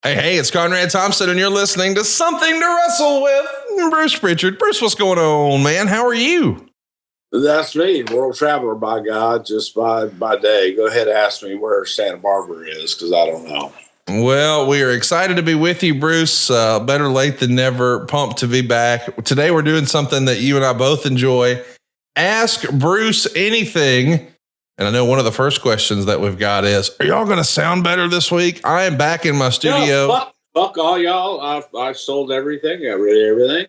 Hey, it's Conrad Thompson, and you're listening to Something to Wrestle with Bruce Prichard. Bruce, what's going on, man? How are you? That's me, world traveler, by God, just by day. Go ahead and ask me where Santa Barbara is, because I don't know. Well, we are excited to be with you, Bruce. Better late than never. Pumped to be back. Today, we're doing something that you and I both enjoy. Ask Bruce anything. And I know one of the first questions that we've got is, are y'all going to sound better this week? I am back in my studio. No, fuck all y'all. I've sold everything. Got rid of everything.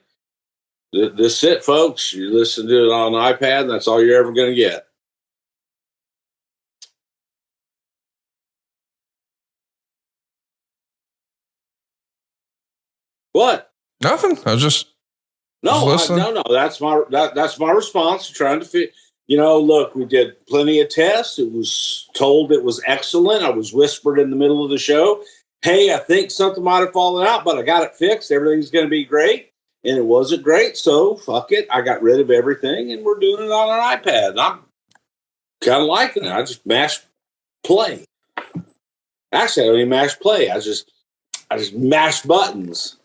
This is it, folks. You listen to it on an iPad, and that's all you're ever going to get. What? Nothing. I was just listening. No. That's my response to trying to fit. You know, look, we did plenty of tests. It was told it was excellent. I was whispered in the middle of the show, hey, I think something might have fallen out, but I got it fixed. Everything's going to be great. And it wasn't great, so fuck it. I got rid of everything, and we're doing it on an iPad. And I'm kind of liking it. I just mash play. Actually, I don't even mash play. I just mash buttons.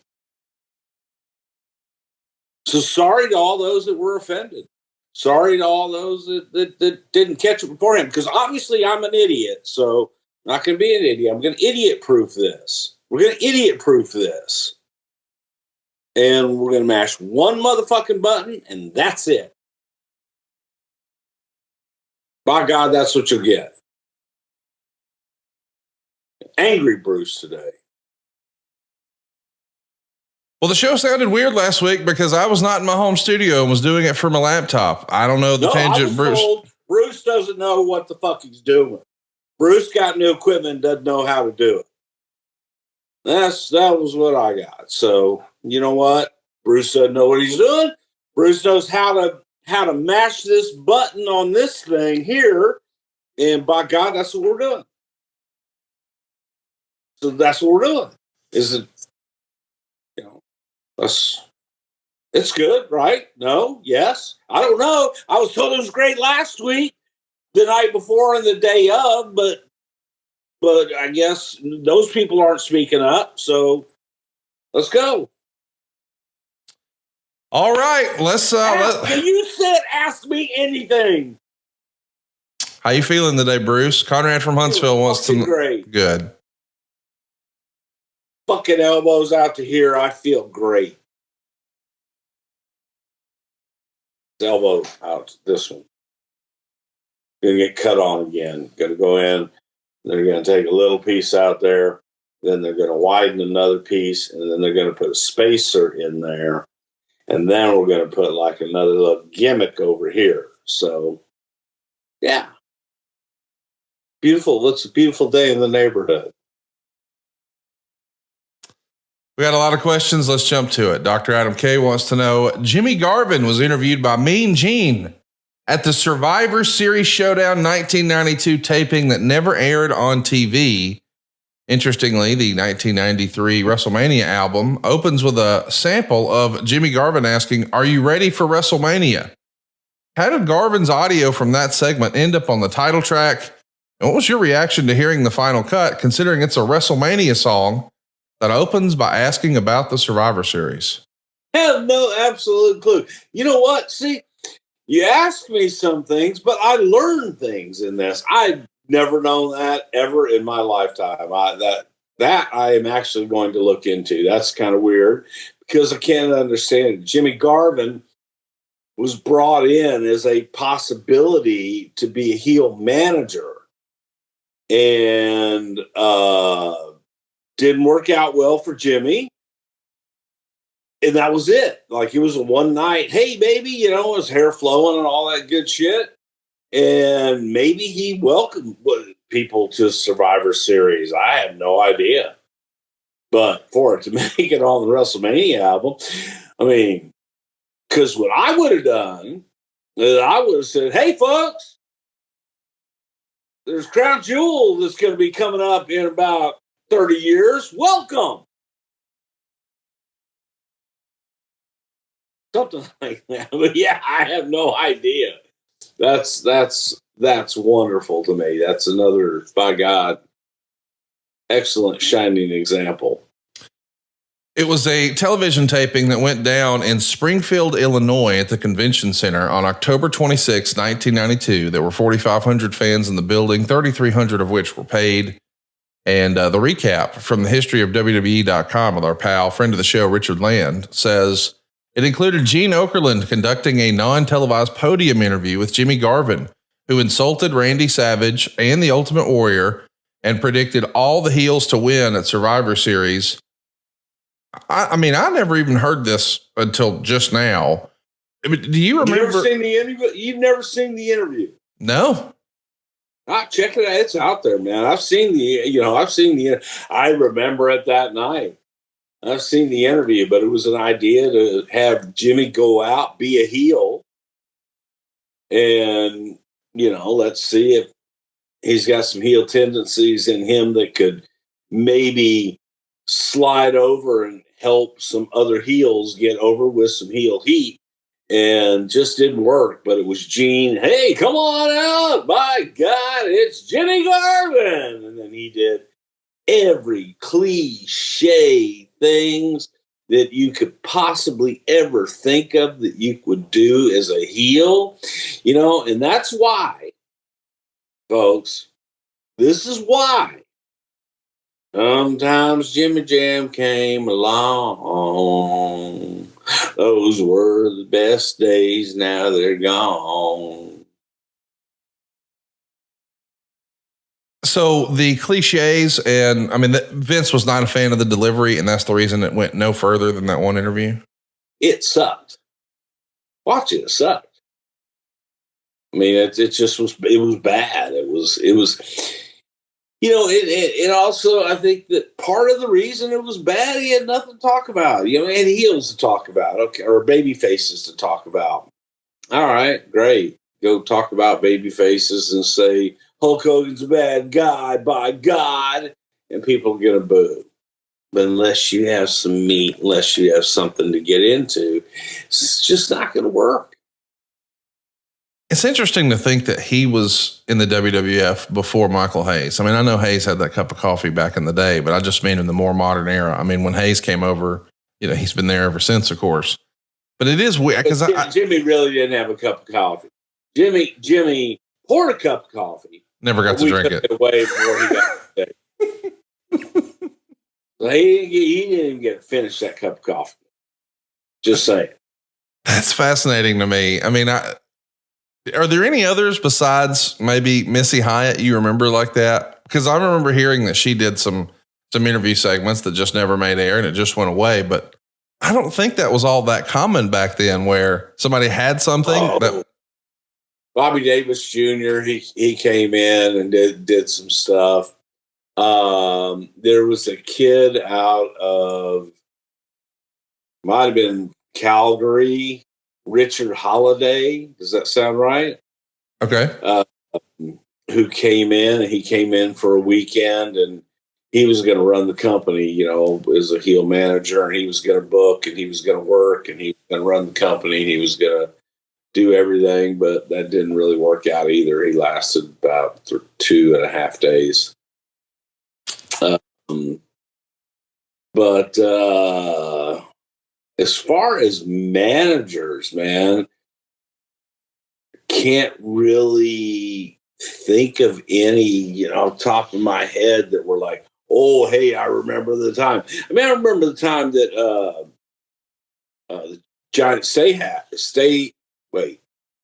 So sorry to all those that were offended. Sorry to all those that didn't catch it beforehand, because obviously I'm an idiot, so I'm not going to be an idiot. I'm going to idiot-proof this. We're going to idiot-proof this. And we're going to mash one motherfucking button, and that's it. By God, that's what you'll get. Angry Bruce today. Well, the show sounded weird last week because I was not in my home studio and was doing it from a laptop. I don't know the tangent, Bruce. Bruce doesn't know what the fuck he's doing. Bruce got new equipment and doesn't know how to do it. That was what I got. So, you know what? Bruce doesn't know what he's doing. Bruce knows how to mash this button on this thing here. And by God, that's what we're doing. So that's what we're doing. It's good, right? No? Yes? I don't know. I was told it was great last week, the night before and the day of, but I guess those people aren't speaking up, so let's go. All right, let's you said ask me anything. How you feeling today, Bruce? Conrad from Huntsville wants to great. Good. Fucking elbows out to here. I feel great. Elbow out. This one. Gonna get cut on again. Gonna go in. They're gonna take a little piece out there. Then they're gonna widen another piece, and then they're gonna put a spacer in there, and then we're gonna put like another little gimmick over here. So, yeah, beautiful. It's a beautiful day in the neighborhood. We got a lot of questions. Let's jump to it. Dr. Adam K wants to know, Jimmy Garvin was interviewed by Mean Gene at the Survivor Series Showdown 1992 taping that never aired on TV. Interestingly, the 1993 WrestleMania album opens with a sample of Jimmy Garvin asking, are you ready for WrestleMania? How did Garvin's audio from that segment end up on the title track? And what was your reaction to hearing the final cut, considering it's a WrestleMania song that opens by asking about the Survivor Series? I have no absolute clue. You know what? See, you asked me some things, but I learned things in this. I've never known that ever in my lifetime. That I am actually going to look into. That's kind of weird because I can't understand. Jimmy Garvin was brought in as a possibility to be a heel manager, and didn't work out well for Jimmy. And that was it. Like, it was a one night, hey, baby, his hair flowing and all that good shit. And maybe he welcomed people to Survivor Series. I have no idea. But for it to make it on the WrestleMania album, I mean, because what I would have done is I would have said, hey, folks, there's Crown Jewel that's going to be coming up in about 30 years. Welcome. Something like that. But yeah, I have no idea. That's wonderful to me. That's another, by God. excellent shining example. It was a television taping that went down in Springfield, Illinois at the convention center on October 26, 1992. There were 4,500 fans in the building, 3,300 of which were paid. And the recap from the history of WWE.com with our pal, friend of the show, Richard Land, says it included Gene Okerlund conducting a non-televised podium interview with Jimmy Garvin, who insulted Randy Savage and the Ultimate Warrior and predicted all the heels to win at Survivor Series. I mean, I never even heard this until just now. I mean, do you remember? You've never seen the interview? You've never seen the interview? No. Check it out. It's out there, man. I've seen the, I remember it that night. I've seen the interview, but it was an idea to have Jimmy go out, be a heel. And, let's see if he's got some heel tendencies in him that could maybe slide over and help some other heels get over with some heel heat, and just didn't work. But it was Gene, hey, come on out, my God, it's Jimmy Garvin. And then he did every cliche things that you could possibly ever think of that you would do as a heel, and that's why, folks, this is why sometimes Jimmy Jam came along. Those were the best days. Now they're gone. So the cliches, and I mean, Vince was not a fan of the delivery, and that's the reason it went no further than that one interview. It sucked. Watch it. It sucked. I mean, it just was. It was bad. It was. It also, I think that part of the reason it was bad, he had nothing to talk about. He had heels to talk about, okay, or baby faces to talk about. All right, great. Go talk about baby faces and say Hulk Hogan's a bad guy, by God, and people get a boo. But unless you have some meat, unless you have something to get into, it's just not going to work. It's interesting to think that he was in the WWF before Michael Hayes. I mean, I know Hayes had that cup of coffee back in the day, but I just mean in the more modern era. I mean, when Hayes came over, he's been there ever since, of course. But it is weird because Jimmy really didn't have a cup of coffee. Jimmy poured a cup of coffee. Never got to drink it. Away before he got so he didn't even get to finish that cup of coffee. Just saying. That's fascinating to me. I mean, are there any others besides maybe Missy Hyatt you remember like that? Because I remember hearing that she did some interview segments that just never made air and it just went away. But I don't think that was all that common back then, where somebody had something. Bobby Davis Jr., he came in and did some stuff. There was a kid out of, might have been Calgary, Richard Holiday. Does that sound right? Okay. Who came in, and he came in for a weekend, and he was going to run the company, as a heel manager, and he was going to book, and he was going to work, and he was going to run the company, and he was going to do everything, but that didn't really work out either. He lasted about 2.5 days. But as far as managers, man, can't really think of any, top of my head that were like, oh, hey, I remember the time. I mean, I remember the time that the giant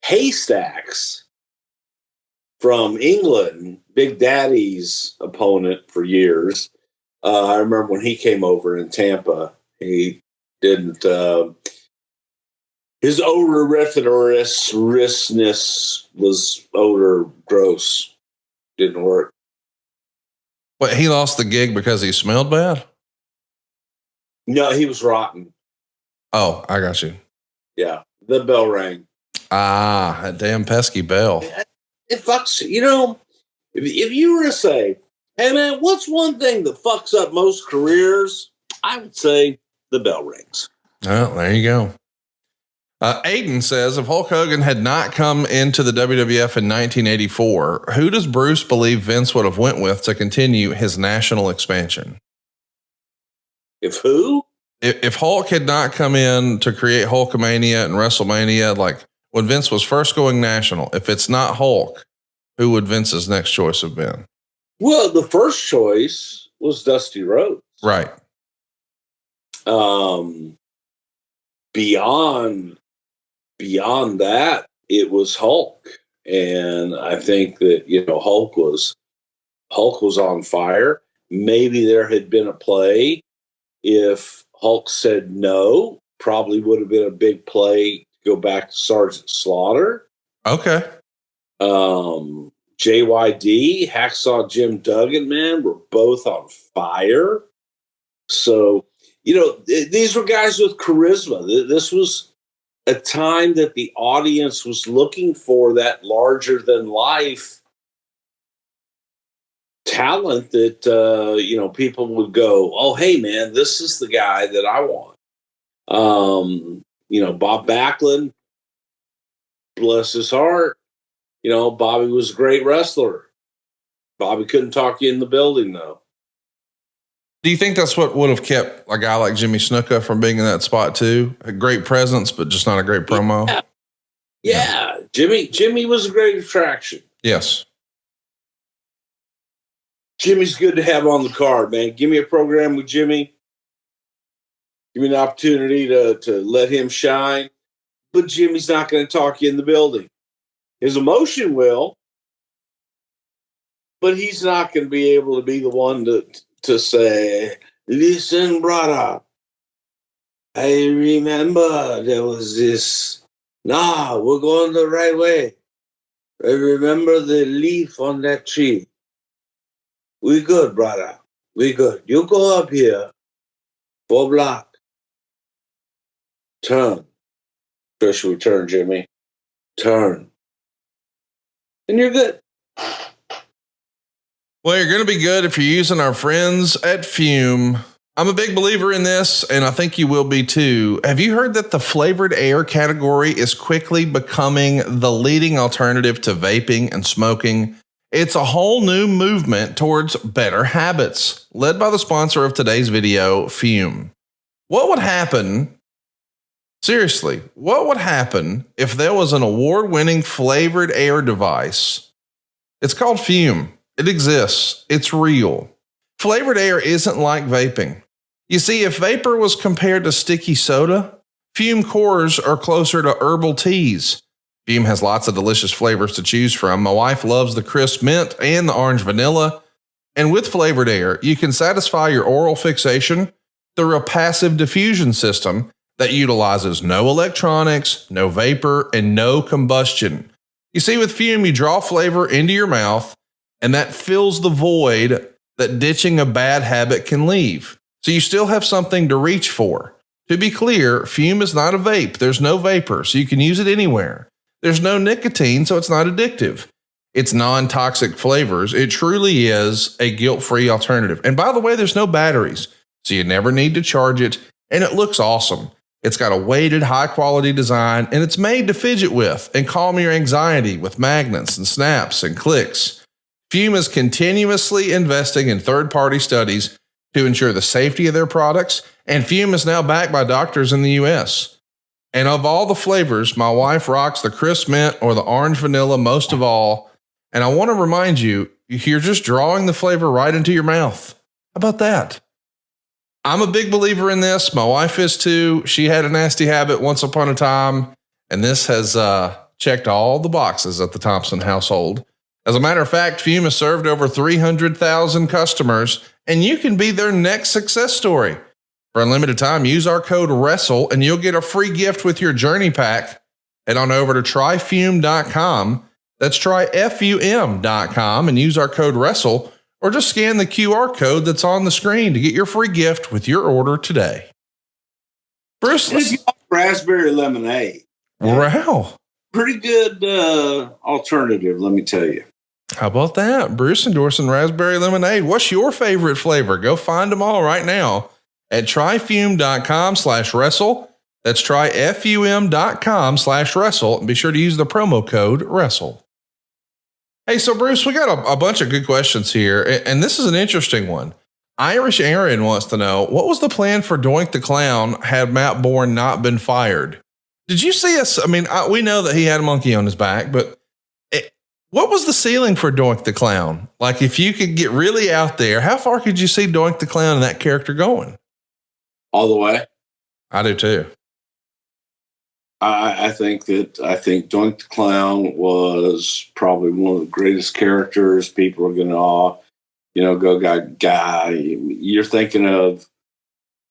Haystacks from England, Big Daddy's opponent for years. I remember when he came over in Tampa, he didn't, his odoriferousness was odor gross. Didn't work. But he lost the gig because he smelled bad? No, he was rotten. Oh, I got you. Yeah. The bell rang. Ah, that damn pesky bell. It fucks, if you were to say, hey man, what's one thing that fucks up most careers? I would say the bell rings. Oh, there you go. Aiden says, if Hulk Hogan had not come into the WWF in 1984, who does Bruce believe Vince would have went with to continue his national expansion? If who? If Hulk had not come in to create Hulkamania and WrestleMania, like when Vince was first going national, if it's not Hulk, who would Vince's next choice have been? Well, the first choice was Dusty Rhodes. Right. Beyond that, it was Hulk. And I think that, Hulk was on fire. Maybe there had been a play. If Hulk said no, probably would have been a big play to go back to Sergeant Slaughter. Okay. JYD, Hacksaw Jim Duggan, man, were both on fire. So, these were guys with charisma. This was a time that the audience was looking for that larger than life talent that, people would go, oh, hey, man, this is the guy that I want. Bob Backlund, bless his heart. Bobby was a great wrestler. Bobby couldn't talk you in the building, though. Do you think that's what would have kept a guy like Jimmy Snuka from being in that spot too? A great presence, but just not a great promo. Yeah. Jimmy was a great attraction. Yes. Jimmy's good to have on the card, man. Give me a program with Jimmy. Give me an opportunity to let him shine. But Jimmy's not going to talk you in the building. His emotion will, but he's not going to be able to be the one to say, listen, brother, I remember there was this. Nah, we're going the right way. I remember the leaf on that tree. We good, brother. We good. You go up here, 4 block. Turn. First we turn, Jimmy. Turn. And you're good. Well, you're going to be good if you're using our friends at Fume. I'm a big believer in this, and I think you will be too. Have you heard that the flavored air category is quickly becoming the leading alternative to vaping and smoking? It's a whole new movement towards better habits, led by the sponsor of today's video, Fume. What would happen? Seriously, what would happen if there was an award-winning flavored air device? It's called Fume. It exists. It's real. Flavored air isn't like vaping. You see, if vapor was compared to sticky soda, Fume cores are closer to herbal teas. Fume has lots of delicious flavors to choose from. My wife loves the crisp mint and the orange vanilla. And with flavored air, you can satisfy your oral fixation through a passive diffusion system that utilizes no electronics, no vapor, and no combustion. You see, with Fume, you draw flavor into your mouth, and that fills the void that ditching a bad habit can leave. So you still have something to reach for. To be clear, Fume is not a vape. There's no vapor, so you can use it anywhere. There's no nicotine, so it's not addictive. It's non-toxic flavors. It truly is a guilt-free alternative. And by the way, there's no batteries, so you never need to charge it, and it looks awesome. It's got a weighted, high-quality design, and it's made to fidget with and calm your anxiety with magnets and snaps and clicks. Fume is continuously investing in third-party studies to ensure the safety of their products, and Fume is now backed by doctors in the U.S. And of all the flavors, my wife rocks the crisp mint or the orange vanilla most of all. And I want to remind you, you're just drawing the flavor right into your mouth. How about that? I'm a big believer in this. My wife is too. She had a nasty habit once upon a time, and this has checked all the boxes at the Thompson household. As a matter of fact, Fume has served over 300,000 customers, and you can be their next success story. For a limited time, use our code WRESTLE, and you'll get a free gift with your journey pack. Head on over to tryfume.com. That's tryfum.com, and use our code WRESTLE, or just scan the QR code that's on the screen to get your free gift with your order today. Bruce, raspberry lemonade. Wow. Pretty good alternative, let me tell you. How about that? Bruce endorsing raspberry lemonade. What's your favorite flavor? Go find them all right now at tryfume.com/wrestle. That's try FUM.com/wrestle and be sure to use the promo code WRESTLE. Hey, so Bruce, we got a bunch of good questions here, and this is an interesting one. Irish Aaron wants to know, what was the plan for Doink the Clown had Matt Bourne not been fired? Did you see us? I mean, we know that he had a monkey on his back, but what was the ceiling for Doink the Clown? Like, if you could get really out there, how far could you see Doink the Clown and that character going? All the way. I do too. I think Doink the Clown was probably one of the greatest characters. People are going to, go guy. You're thinking of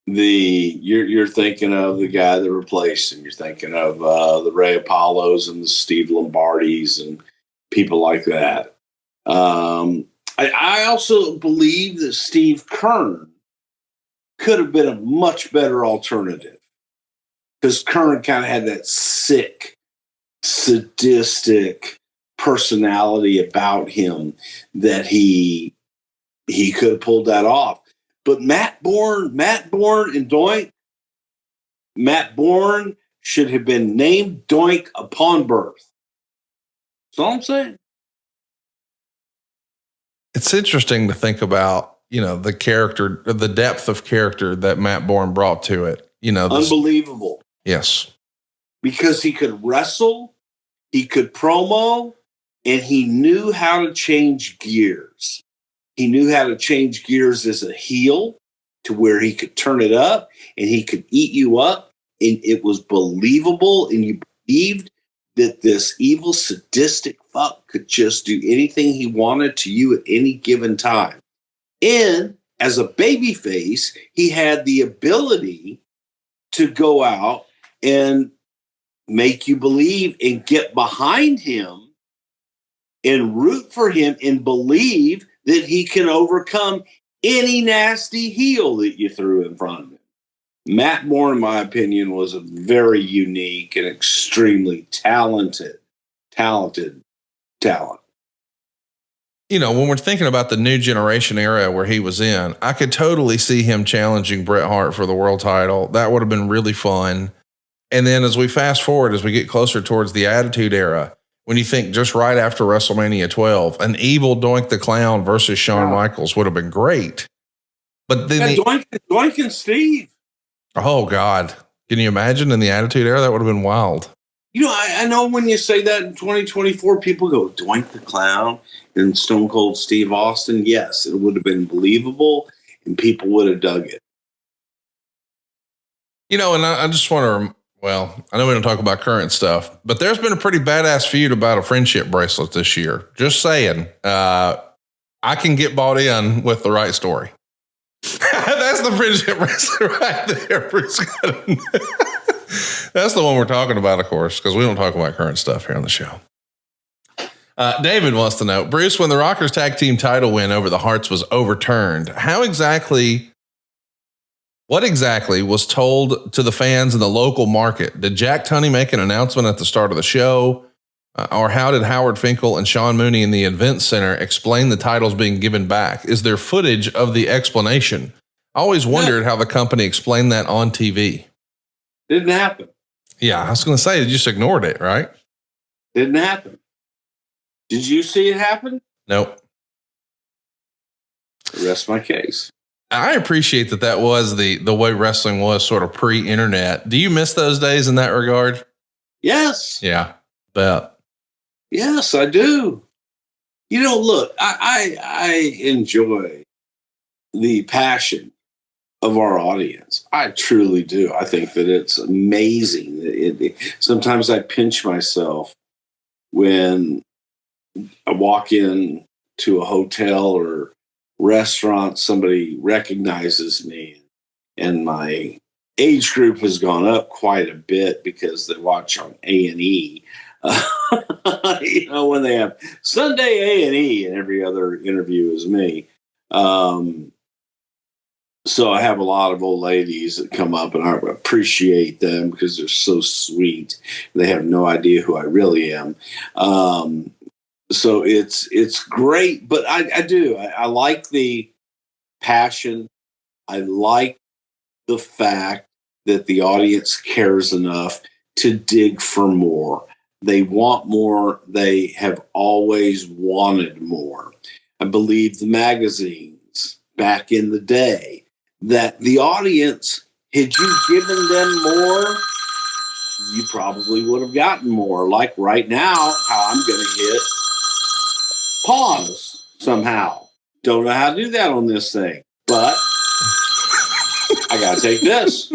you're thinking of the guy that replaced him. You're thinking of the Ray Apollos and the Steve Lombardis and people like that. I also believe that Steve Keirn could have been a much better alternative. Because Keirn kind of had that sick, sadistic personality about him that he could have pulled that off. But Matt Bourne and Doink, Matt Bourne should have been named Doink upon birth. That's all I'm saying. It's interesting to think about, the character, the depth of character that Matt Bourne brought to it. Unbelievable. Yes. Because he could wrestle, he could promo, and he knew how to change gears. He knew how to change gears as a heel to where he could turn it up and he could eat you up. And it was believable. And you believed that this evil, sadistic fuck could just do anything he wanted to you at any given time. And as a babyface, he had the ability to go out and make you believe and get behind him and root for him and believe that he can overcome any nasty heel that you threw in front of him. Matt Bourne, in my opinion, was a very unique and extremely talented talent. When we're thinking about the new generation era where he was in, I could totally see him challenging Bret Hart for the world title. That would have been really fun. And then as we fast forward, as we get closer towards the Attitude Era, when you think just right after WrestleMania 12, an evil Doink the Clown versus Shawn Michaels would have been great. But then Doink and Steve. Oh God. Can you imagine in the Attitude Era? That would have been wild. I know when you say that in 2024, people go, Doink the Clown and Stone Cold Steve Austin. Yes, it would have been believable and people would have dug it. And I just want to, I know we don't talk about current stuff, but there's been a pretty badass feud about a friendship bracelet this year. Just saying, I can get bought in with the right story. That's the friendship bracelet right there, Bruce. That's the one we're talking about, of course, because we don't talk about current stuff here on the show. David wants to know, Bruce, when the Rockers tag team title win over the Hearts was overturned, what exactly was told to the fans in the local market? Did Jack Tunney make an announcement at the start of the show? Or how did Howard Finkel and Sean Mooney in the event center explain the titles being given back? Is there footage of the explanation? I always wondered how the company explained that on TV. Didn't happen. Yeah, I was going to say, they just ignored it, right? Didn't happen. Did you see it happen? Nope. Rest my case. I appreciate that was the way wrestling was sort of pre-internet. Do you miss those days in that regard? Yes. Yeah, bet. Yes, I do. Look, I enjoy the passion of our audience. I truly do. I think that it's amazing. Sometimes I pinch myself when I walk in to a hotel or restaurant, somebody recognizes me, and my age group has gone up quite a bit because they watch on A&E. When they have Sunday A&E and every other interview is me. So I have a lot of old ladies that come up, and I appreciate them because they're so sweet. They have no idea who I really am. So it's great, but I do. I like the passion. I like the fact that the audience cares enough to dig for more. They want more. They have always wanted more. I believe the magazines back in the day that the audience, had you given them more, you probably would have gotten more. Like right now, how I'm going to hit pause somehow. Don't know how to do that on this thing, but I got to take this.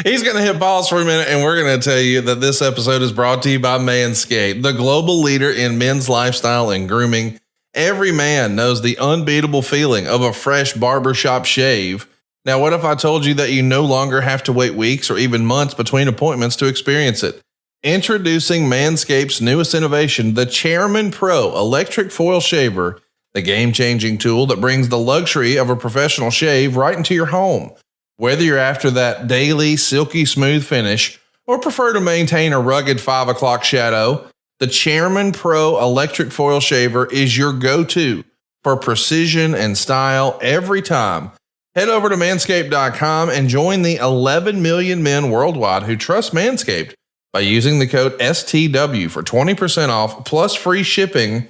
He's going to hit pause for a minute, and we're going to tell you that this episode is brought to you by Manscaped, the global leader in men's lifestyle and grooming. Every man knows the unbeatable feeling of a fresh barbershop shave. Now, what if I told you that you no longer have to wait weeks or even months between appointments to experience it? Introducing Manscaped's newest innovation, the Chairman Pro Electric Foil Shaver, the game-changing tool that brings the luxury of a professional shave right into your home. Whether you're after that daily, silky smooth finish or prefer to maintain a rugged 5 o'clock shadow, the Chairman Pro Electric Foil Shaver is your go-to for precision and style every time. Head over to manscaped.com and join the 11 million men worldwide who trust Manscaped by using the code STW for 20% off plus free shipping.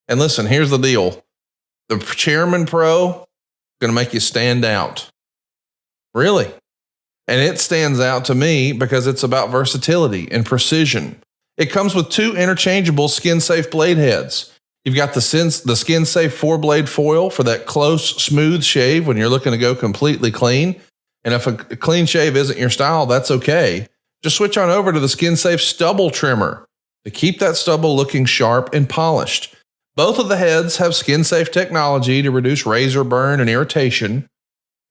And listen, here's the deal. The Chairman Pro is going to make you stand out. Really. And it stands out to me because it's about versatility and precision. It comes with 2 interchangeable skin-safe blade heads. You've got the skin-safe 4-blade foil for that close, smooth shave when you're looking to go completely clean. And if a clean shave isn't your style, that's okay. Just switch on over to the skin-safe stubble trimmer to keep that stubble looking sharp and polished. Both of the heads have skin-safe technology to reduce razor burn and irritation.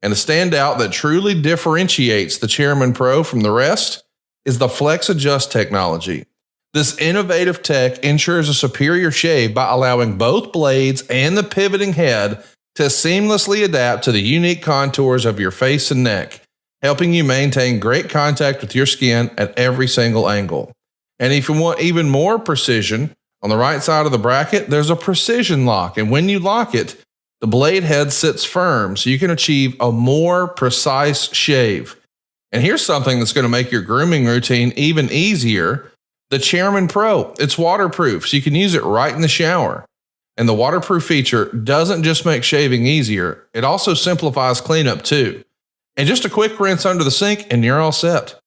And the standout that truly differentiates the Chairman Pro from the rest is the Flex Adjust technology. This innovative tech ensures a superior shave by allowing both blades and the pivoting head to seamlessly adapt to the unique contours of your face and neck, helping you maintain great contact with your skin at every single angle. And if you want even more precision, on the right side of the bracket, there's a precision lock. And when you lock it, the blade head sits firm so you can achieve a more precise shave. And here's something that's going to make your grooming routine even easier. The Chairman Pro, it's waterproof, so you can use it right in the shower. And the waterproof feature doesn't just make shaving easier, it also simplifies cleanup too. And just a quick rinse under the sink and you're all set.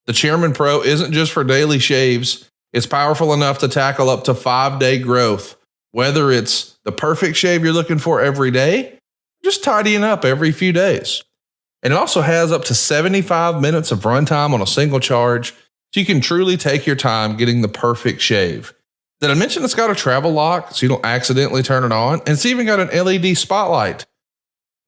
The Chairman Pro isn't just for daily shaves, it's powerful enough to tackle up to 5-day growth. Whether it's the perfect shave you're looking for every day, just tidying up every few days. And it also has up to 75 minutes of runtime on a single charge, so you can truly take your time getting the perfect shave. Did I mention it's got a travel lock so you don't accidentally turn it on? And it's even got an LED spotlight.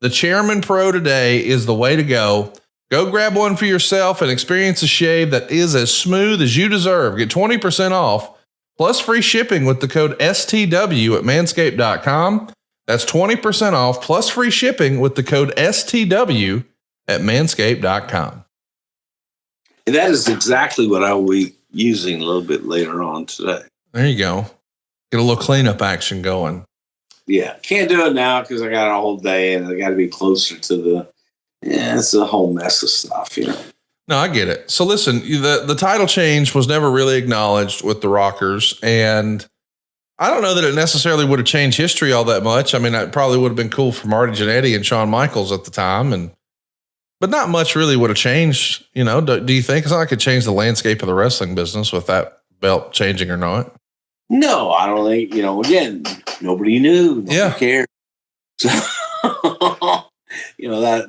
The Chairman Pro today is the way to go. Go grab one for yourself and experience a shave that is as smooth as you deserve. Get 20% off plus free shipping with the code STW at manscaped.com. That's 20% off plus free shipping with the code STW at manscaped.com. And that is exactly what I will be using a little bit later on today. There you go. Get a little cleanup action going. Yeah. Can't do it now because I got a whole day and I got to be closer to it's a whole mess of stuff, you know. No, I get it. So listen, the title change was never really acknowledged with the Rockers. And I don't know that it necessarily would have changed history all that much. I mean, it probably would have been cool for Marty Jannetty and Shawn Michaels at the time. But not much really would have changed. You know, do you think it's not like it changed the landscape of the wrestling business with that belt changing or not? No, I don't think, again, nobody knew. Nobody cared. So,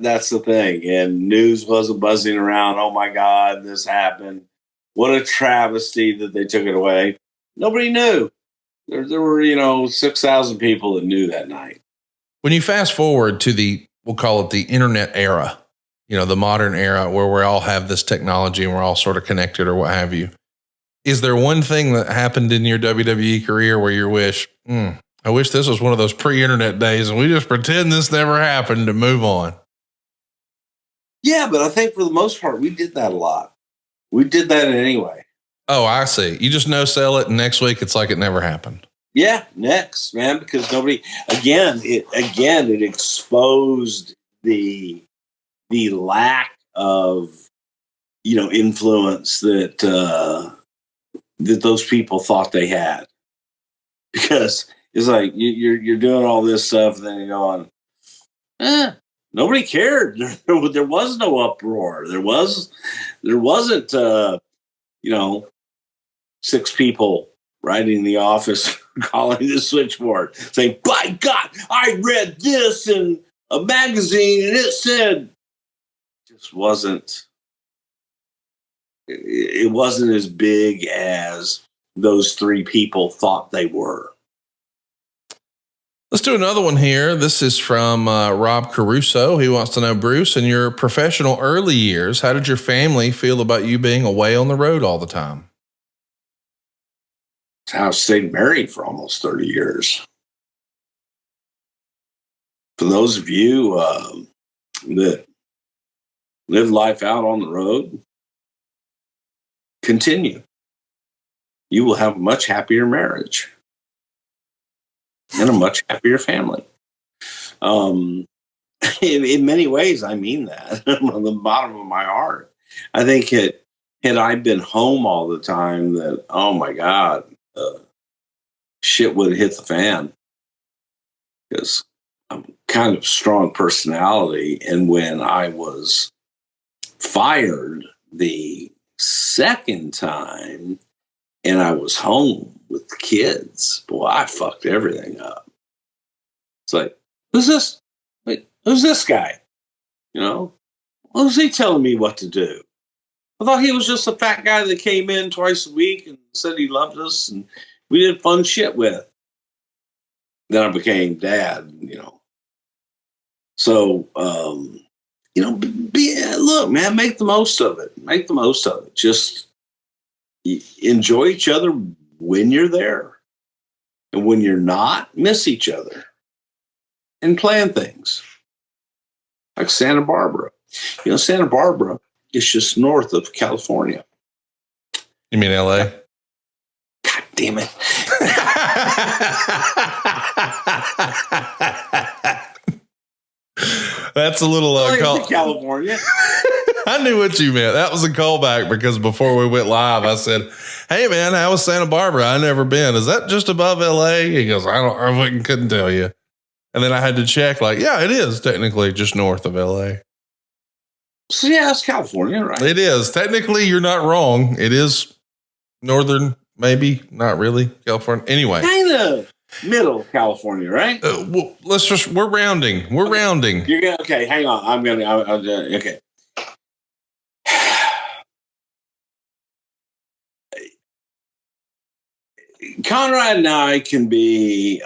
that's the thing. And news wasn't buzzing around. Oh my God, this happened. What a travesty that they took it away. Nobody knew. There were, 6,000 people that knew that night. When you fast forward to we'll call it the internet era, the modern era where we all have this technology and we're all sort of connected or what have you. Is there one thing that happened in your WWE career where you wish, I wish this was one of those pre-internet days and we just pretend this never happened and move on? Yeah, but I think for the most part, we did that a lot. We did that anyway. Oh, I see. You just no-sell it and next week it's like it never happened. Yeah, next, man, because nobody, it exposed the lack of, influence that that those people thought they had, because it's like you're doing all this stuff, and then you're going, nobody cared. There was no uproar. There wasn't 6 people riding the office calling the switchboard saying, by God, I read this in a magazine and it said, just wasn't. It wasn't as big as those 3 people thought they were. Let's do another one here. This is from Rob Caruso. He wants to know, Bruce, in your professional early years, how did your family feel about you being away on the road all the time? I stayed married for almost 30 years. For those of you that live life out on the road, continue. You will have a much happier marriage and a much happier family. In many ways, I mean that from the bottom of my heart. I think had I been home all the time, that, oh my God, shit would have hit the fan. Because I'm kind of strong personality. And when I was fired the second time and I was home with the kids, boy, I fucked everything up. It's like, who's this? Wait, who's this guy? Who's he telling me what to do? I thought he was just a fat guy that came in twice a week and said he loved us and we did fun shit with. Then I became dad, So, look, man, make the most of it. Make the most of it. Just enjoy each other when you're there. And when you're not, miss each other. And plan things. Like Santa Barbara. Santa Barbara is just north of California. You mean LA? God damn it. That's a little California. I knew what you meant. That was a callback because before we went live, I said, "Hey man, how was Santa Barbara? I never been. Is that just above LA?" He goes, I couldn't tell you. And then I had to check, yeah, it is technically just north of LA. So yeah, it's California, right? It is. Technically, you're not wrong. It is northern, maybe, not really California. Anyway. Kind of middle California, right? Well, we're rounding. We're rounding. You're gonna, okay, hang on. Okay. Conrad and I can be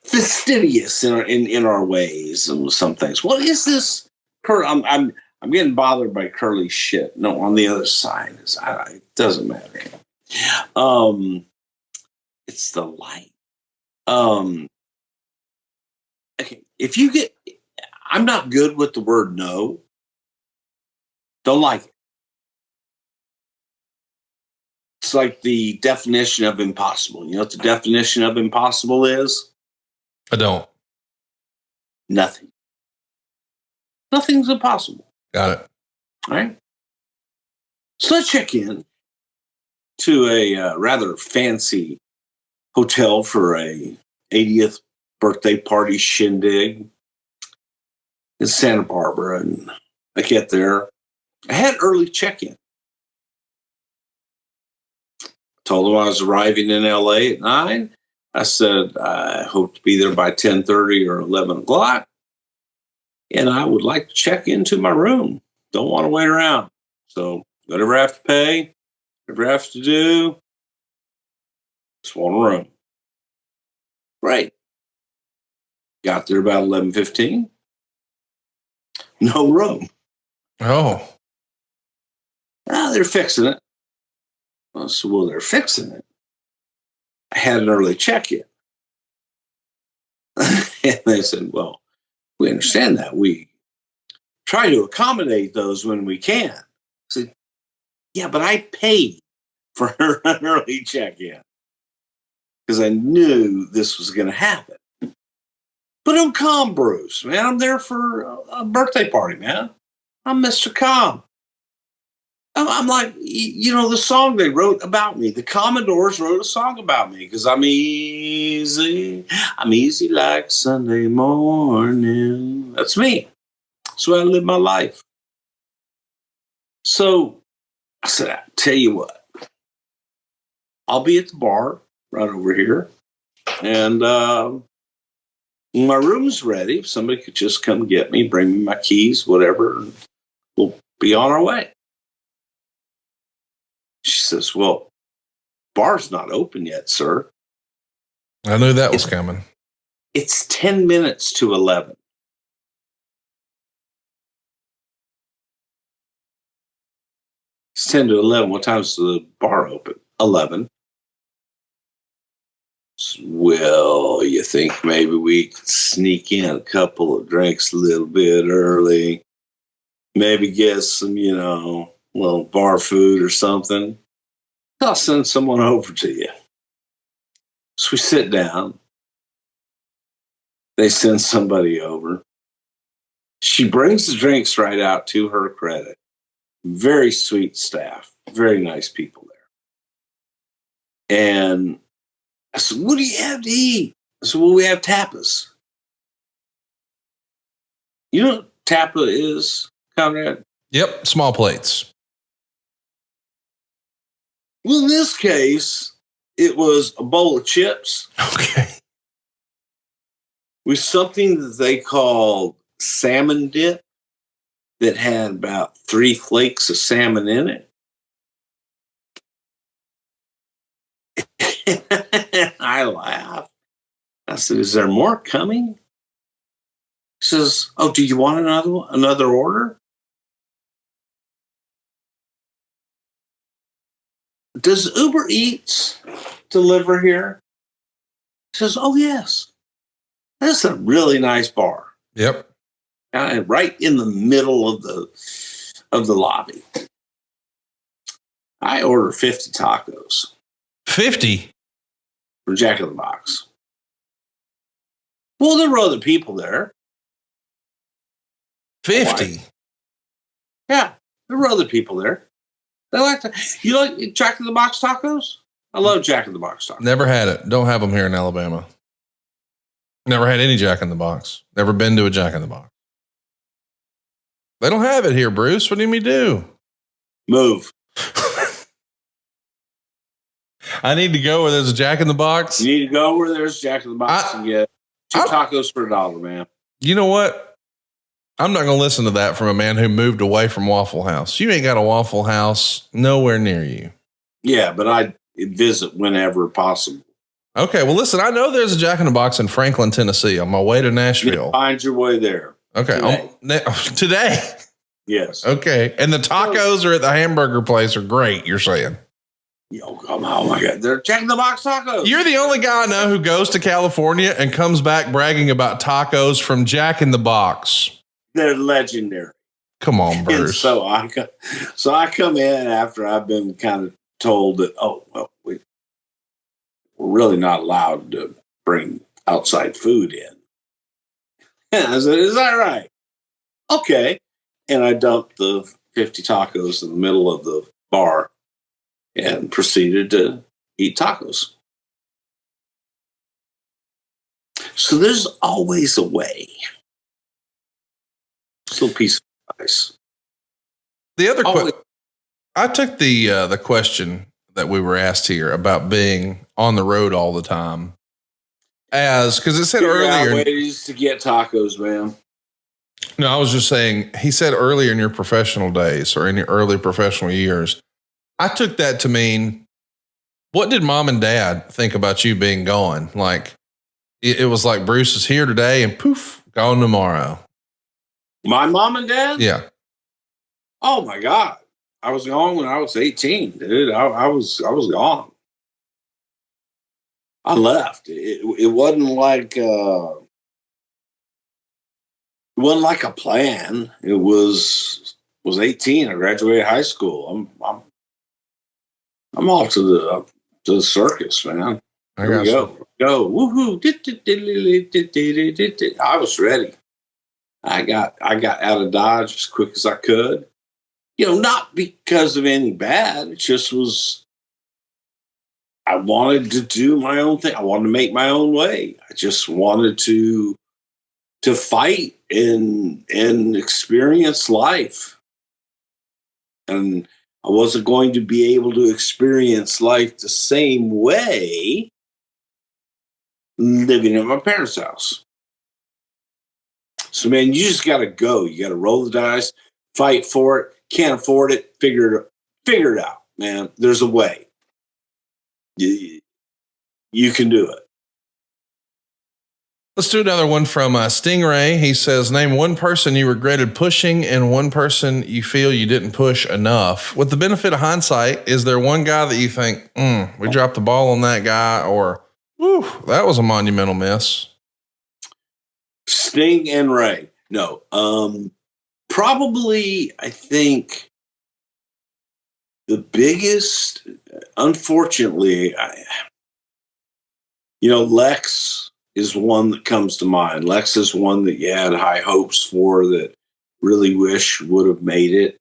fastidious in our ways and some things. What is this? I'm getting bothered by curly shit. No, on the other side, it doesn't matter. It's the light. Okay, I'm not good with the word no. Don't like it. It's like the definition of impossible. You know what the definition of impossible is? I don't. Nothing. Nothing's impossible. Got it. All right. So I check in to a rather fancy hotel for a 80th birthday party shindig in Santa Barbara, and I get there. I had early check-in. Told them I was arriving in LA at 9. I said I hope to be there by 10:30 or 11 o'clock, and I would like to check into my room. Don't want to wait around. So whatever I have to pay, whatever I have to do, just want a room. Right. Got there about 11:15. No room. Oh. They're fixing it. So they're fixing it. I had an early check-in. And they said, well, we understand that. We try to accommodate those when we can. I said, yeah, but I paid for an early check-in because I knew this was going to happen. But I'm calm, Bruce, man. I'm there for a birthday party, man. I'm Mr. Calm. I'm like, the song they wrote about me. The Commodores wrote a song about me because I'm easy. I'm easy like Sunday morning. That's me. That's where I live my life. So I said, I tell you what, I'll be at the bar right over here. And when my room's ready, if somebody could just come get me, bring me my keys, whatever, and we'll be on our way. She says, well, bar's not open yet, sir. I knew that was coming. It's 10 minutes to 11. It's 10 to 11. What time's the bar open? 11. Well, you think maybe we could sneak in a couple of drinks a little bit early. Maybe get some, little bar food or something. I'll send someone over to you. So we sit down. They send somebody over. She brings the drinks right out, to her credit. Very sweet staff. Very nice people there. And I said, what do you have to eat? I said, well, we have tapas. You know what tapa is, Conrad? Yep, small plates. Well, in this case, it was a bowl of chips. Okay. With something that they called salmon dip that had about 3 flakes of salmon in it. I laughed. I said, is there more coming? He says, oh, do you want another order? Does Uber Eats deliver here? He says, oh, yes. That's a really nice bar. Yep. Right in the middle of the lobby. I order 50 tacos. 50? From Jack in the Box. Well, there were other people there. 50? Yeah, there were other people there. They like that. You like Jack in the Box tacos? I love Jack in the Box tacos. Never had it. Don't have them here in Alabama. Never had any Jack in the Box. Never been to a Jack in the Box. They don't have it here, Bruce. What do you mean do? Move. I need to go where there's a Jack in the Box. You need to go where there's Jack in the Box and get 2 tacos for $1, man. You know what? I'm not going to listen to that from a man who moved away from Waffle House. You ain't got a Waffle House nowhere near you. Yeah, but I visit whenever possible. Okay, well, listen, I know there's a Jack in the Box in Franklin, Tennessee on my way to Nashville. Find your way there. Okay, today. Yes. Okay, and the tacos are at the hamburger place are great, you're saying? Oh my God. They're Jack in the Box tacos. You're the only guy I know who goes to California and comes back bragging about tacos from Jack in the Box. They're legendary. Come on, Bruce. So I come in after I've been kind of told that, we're really not allowed to bring outside food in. And I said, is that right? Okay. And I dumped the 50 tacos in the middle of the bar and proceeded to eat tacos. So there's always a way. Still piece of advice. The other question, I took the question that we were asked here about being on the road all the time because it said earlier ways to get tacos, man. No, I was just saying, he said earlier in your professional days or in your early professional years, I took that to mean, what did mom and dad think about you being gone? Like, it was like Bruce is here today and poof, gone tomorrow. My mom and dad? Yeah. Oh my God. I was gone when I was 18, dude. I was gone. I left. It wasn't like it wasn't like a plan. It was 18. I graduated high school. I'm off to the circus, man. I got you. go. Woohoo. I was ready. I got out of Dodge as quick as I could. Not because of any bad. It just was, I wanted to do my own thing. I wanted to make my own way. I just wanted to fight and experience life. And I wasn't going to be able to experience life the same way living at my parents' house. So, man, you just got to go. You got to roll the dice, fight for it. Can't afford it. Figure it out, man. There's a way. You can do it. Let's do another one from Stingray. He says, name one person you regretted pushing and one person you feel you didn't push enough. With the benefit of hindsight, is there one guy that you think, we dropped the ball on that guy, or, whew, that was a monumental miss? Sting and Ray. No. Probably, I think, the biggest, unfortunately, Lex is one that comes to mind. Lex is one that you had high hopes for that really wish would have made it.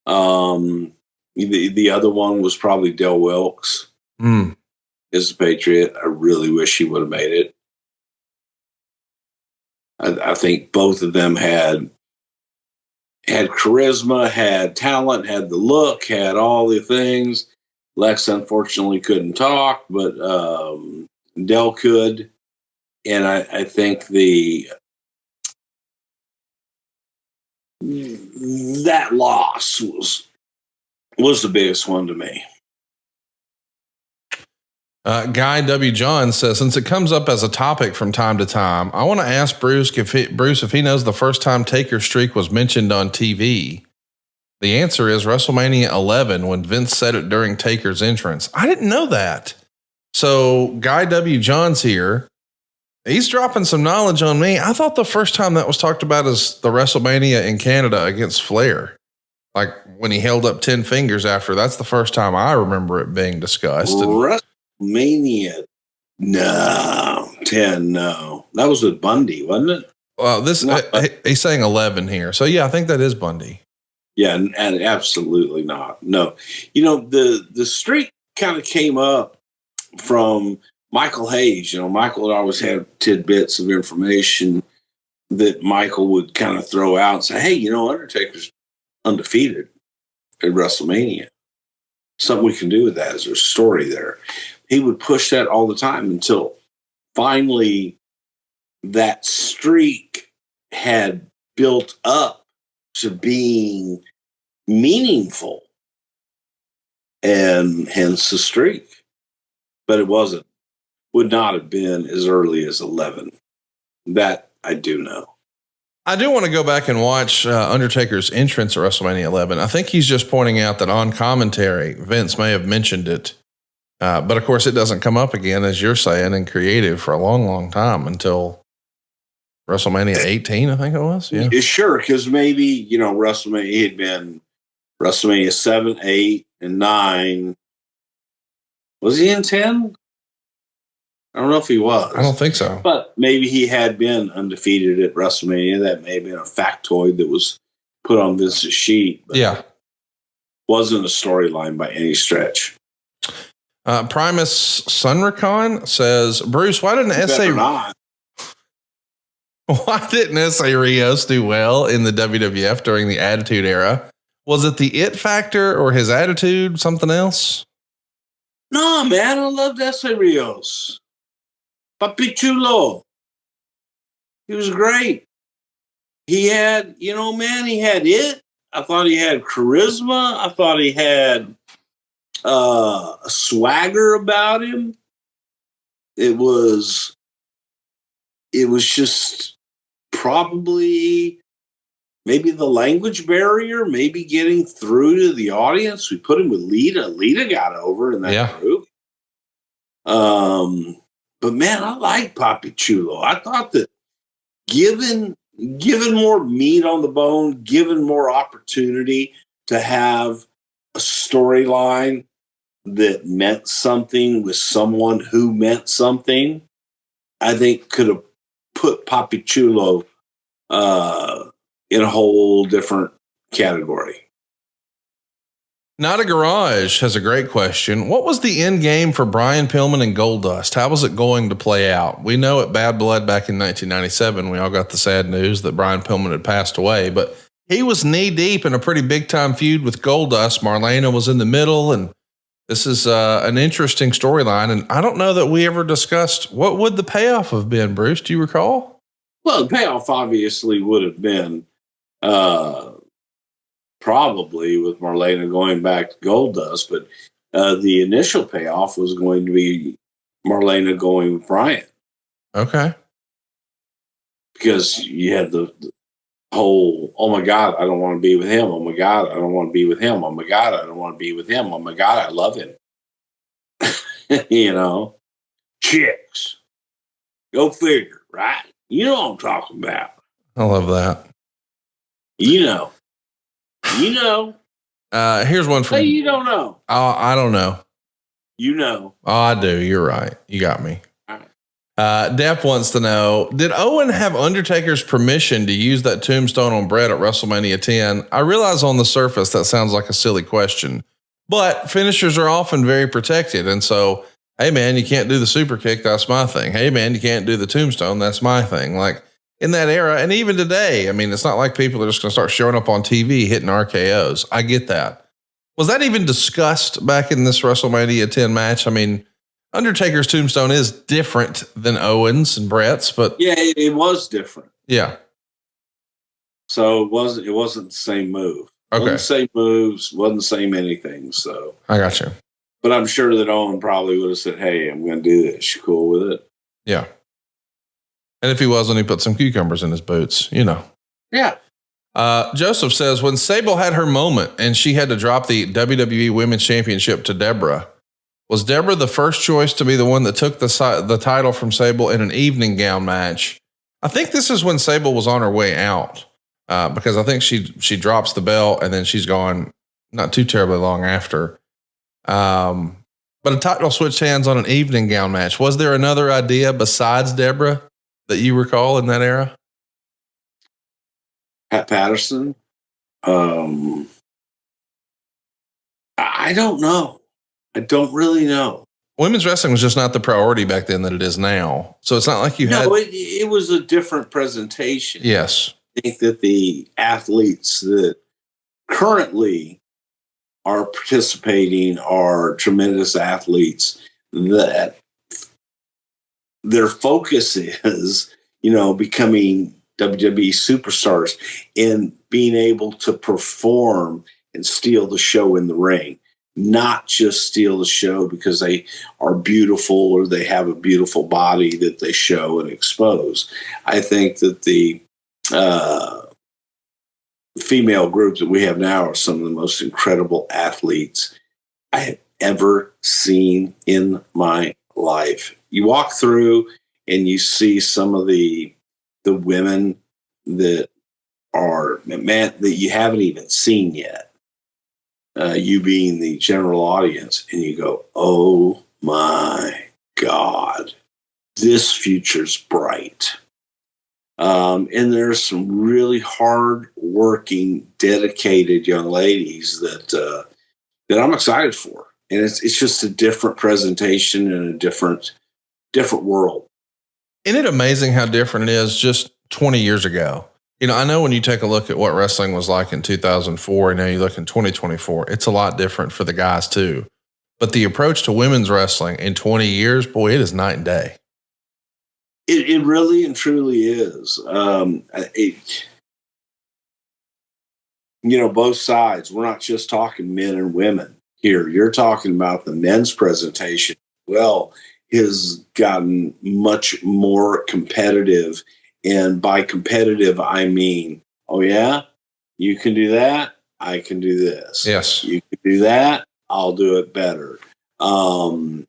The other one was probably Del Wilkes as a Patriot. I really wish he would have made it. I think both of them had charisma, had talent, had the look, had all the things. Lex unfortunately couldn't talk, but Del could. And I think that loss was the biggest one to me. Guy W. John says, since it comes up as a topic from time to time, I want to ask Bruce if he knows the first time Taker's streak was mentioned on TV. The answer is WrestleMania 11 when Vince said it during Taker's entrance. I didn't know that. So Guy W. John's here. He's dropping some knowledge on me. I thought the first time that was talked about is the WrestleMania in Canada against Flair. Like when he held up 10 fingers after. That's the first time I remember it being discussed. WrestleMania, no. 10, no. That was with Bundy, wasn't it? Well, he's saying 11 here. So yeah, I think that is Bundy. Yeah, and absolutely not. No. The streak kind of came up from Michael Hayes. Michael had always had tidbits of information that Michael would kind of throw out and say, hey, Undertaker's undefeated at WrestleMania. Something we can do with that. Is there a story there? He would push that all the time until finally that streak had built up to being meaningful, and hence the streak. But it would not have been as early as 11. That I do know. I do want to go back and watch Undertaker's entrance at WrestleMania 11. I think he's just pointing out that on commentary, Vince may have mentioned it. But of course it doesn't come up again, as you're saying, in creative for a long, long time until WrestleMania 18, I think it was. Yeah. Sure. Cause maybe, WrestleMania had been WrestleMania 7, 8, and 9. Was he in 10? I don't know if he was. I don't think so. But maybe he had been undefeated at WrestleMania. That may have been a factoid that was put on Vince's sheet. But yeah. Wasn't a storyline by any stretch. Primus Sunricon says, Bruce, why didn't S.A. Rios do well in the WWF during the Attitude Era? Was it the it factor or his attitude, something else? No, man, I loved S.A. Rios. Papi Chulo. He was great. He had, he had it. I thought he had charisma. I thought he had a swagger about him. It was just probably maybe the language barrier, maybe getting through to the audience. We put him with Lita. Lita got over in that group. But man, I like Papi Chulo. I thought that given more meat on the bone, given more opportunity to have a storyline that meant something with someone who meant something, I think could have put Papi Chulo in a whole different category. Not a Garage has a great question. What was the end game for Brian Pillman and Goldust? How was it going to play out? We know at Bad Blood back in 1997, we all got the sad news that Brian Pillman had passed away, but he was knee deep in a pretty big time feud with Goldust. Marlena was in the middle, and this is an interesting storyline. And I don't know that we ever discussed what would the payoff have been, Bruce. Do you recall? Well, the payoff obviously would have been probably with Marlena going back to Goldust, but the initial payoff was going to be Marlena going with Brian. Okay. Because you had the whole, oh my God, I don't want to be with him. Oh my God, I don't want to be with him. Oh my God, I don't want to be with him. Oh my God, I love him. You know, chicks. Go figure, right? You know what I'm talking about. I love that. You know. Here's one from. Hey, you don't know. I don't know. You know. Oh, I do. You're right. You got me. Depp wants to know, did Owen have Undertaker's permission to use that tombstone on Bret at WrestleMania 10? I realize on the surface that sounds like a silly question, but finishers are often very protected. And so, hey man, you can't do the super kick. That's my thing. Hey man, you can't do the tombstone. That's my thing. Like in that era. And even today, I mean, it's not like people are just going to start showing up on TV hitting RKOs. I get that. Was that even discussed back in this WrestleMania 10 match? I mean, Undertaker's tombstone is different than Owens and Bret's, but yeah, it was different. Yeah. So it wasn't the same move. Okay. Wasn't the same moves, wasn't the same anything. So I got you. But I'm sure that Owen probably would have said, "Hey, I'm going to do this. You cool with it?" Yeah. And if he wasn't, he put some cucumbers in his boots, you know. Yeah. Joseph says, when Sable had her moment and she had to drop the WWE Women's Championship to Deborah, was Deborah the first choice to be the one that took the title from Sable in an evening gown match? I think this is when Sable was on her way out, because I think she drops the belt and then she's gone not too terribly long after. But a title switched hands on an evening gown match. Was there another idea besides Deborah that you recall in that era? Pat Patterson. I don't know. I don't really know. Women's wrestling was just not the priority back then that it is now. So it's not like you had. It was a different presentation. Yes. I think that the athletes that currently are participating are tremendous athletes that their focus is, becoming WWE superstars and being able to perform and steal the show in the ring. Not just steal the show because they are beautiful or they have a beautiful body that they show and expose. I think that the female group that we have now are some of the most incredible athletes I have ever seen in my life. You walk through and you see some of the women that are, man, that you haven't even seen yet. You being the general audience, and you go, oh my God, this future's bright. And there's some really hard-working, dedicated young ladies that I'm excited for. And it's just a different presentation and a different world. Isn't it amazing how different it is just 20 years ago? I know when you take a look at what wrestling was like in 2004 and now you look in 2024, it's a lot different for the guys too. But the approach to women's wrestling in 20 years, boy, it is night and day. It really and truly is. Both sides. We're not just talking men and women here. You're talking about the men's presentation. Well, has gotten much more competitive. And by competitive, I mean, oh yeah, you can do that. I can do this. Yes. You can do that. I'll do it better. The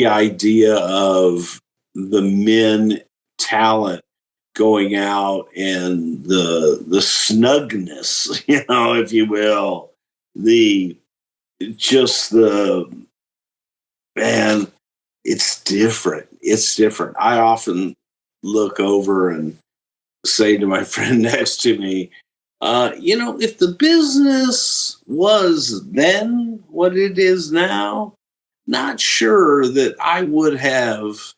idea of the men talent going out and the snugness, if you will, the just man, it's different. It's different. I often look over and say to my friend next to me, if the business was then what it is now, not sure that I would have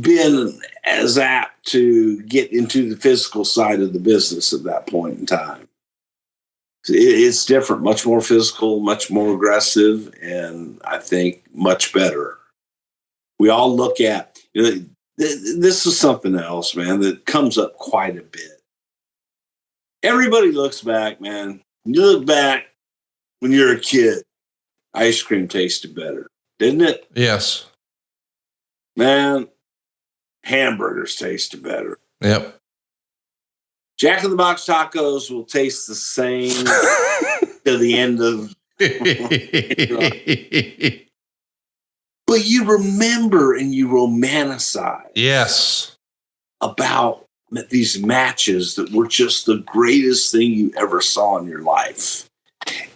been as apt to get into the physical side of the business at that point in time. It's different, much more physical, much more aggressive, and I think much better. We all look at, this is something else, man, that comes up quite a bit. Everybody looks back, man. You look back when you're a kid, ice cream tasted better, didn't it? Yes. Man, hamburgers tasted better. Yep. Jack in the Box tacos will taste the same to the end of. But you remember and you romanticize. Yes. About these matches that were just the greatest thing you ever saw in your life.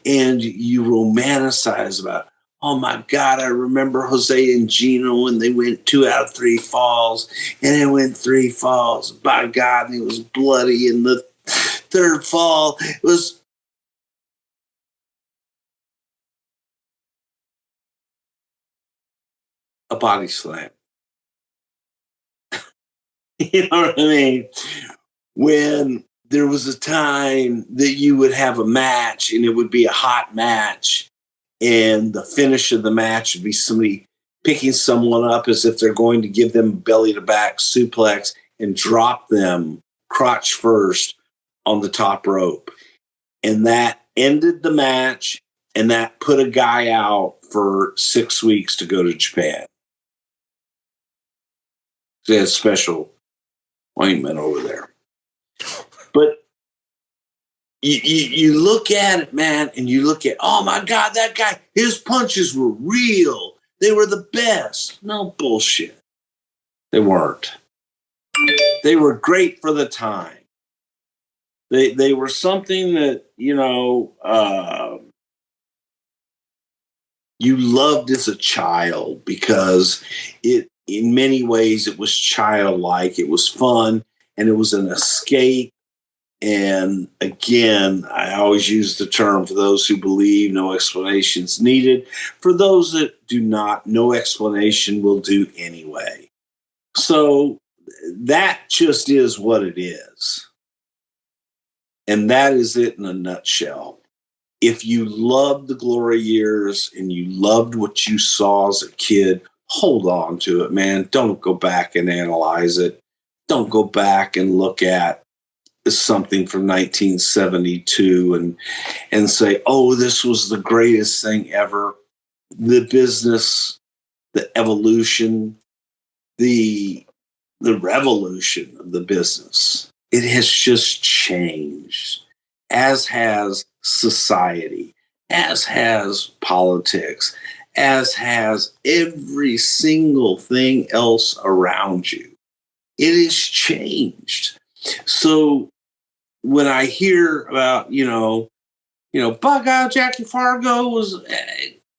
And you romanticize about, oh my God, I remember Jose and Gino when they went 2 out of 3 falls, and it went 3 falls. By God, and it was bloody. And the 3rd fall, it was. A body slam. You know what I mean? When there was a time that you would have a match and it would be a hot match, and the finish of the match would be somebody picking someone up as if they're going to give them belly to back suplex and drop them crotch first on the top rope. And that ended the match, and that put a guy out for 6 weeks to go to Japan. They had special ointment over there. But you look at it, man, and you look at, oh my God, that guy, his punches were real. They were the best. No bullshit. They weren't. They were great for the time. They were something that, you loved as a child because in many ways, it was childlike. It was fun, and it was an escape. And again, I always use the term, for those who believe, no explanations needed. For those that do not, no explanation will do anyway. So that just is what it is. And that is it in a nutshell. If you loved the glory years and you loved what you saw as a kid, hold on to it, man. Don't go back and analyze it. Don't go back and look at something from 1972 and say, oh, this was the greatest thing ever. The business, the evolution, the revolution of the business. It has just changed, as has society, as has politics, as has every single thing else around you. It has changed. So when I hear about, bug out Jackie Fargo was,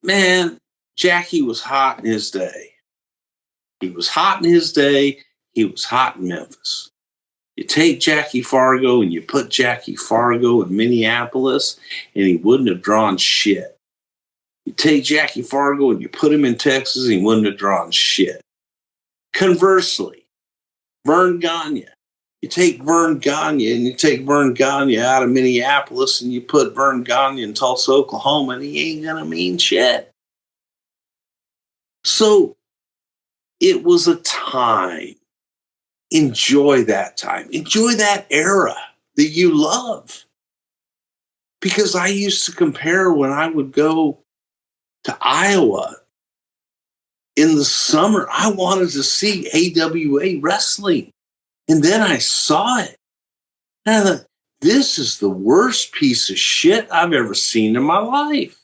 man, Jackie was hot in his day. He was hot in his day. He was hot in Memphis. You take Jackie Fargo and you put Jackie Fargo in Minneapolis, and he wouldn't have drawn shit. You take Jackie Fargo and you put him in Texas, and he wouldn't have drawn shit. Conversely, Vern Gagne. You take Vern Gagne and you take Vern Gagne out of Minneapolis and you put Vern Gagne in Tulsa, Oklahoma, and he ain't going to mean shit. So it was a time. Enjoy that time. Enjoy that era that you love. Because I used to compare when I would go to Iowa in the summer. I wanted to see AWA wrestling. And then I saw it. And I thought, this is the worst piece of shit I've ever seen in my life.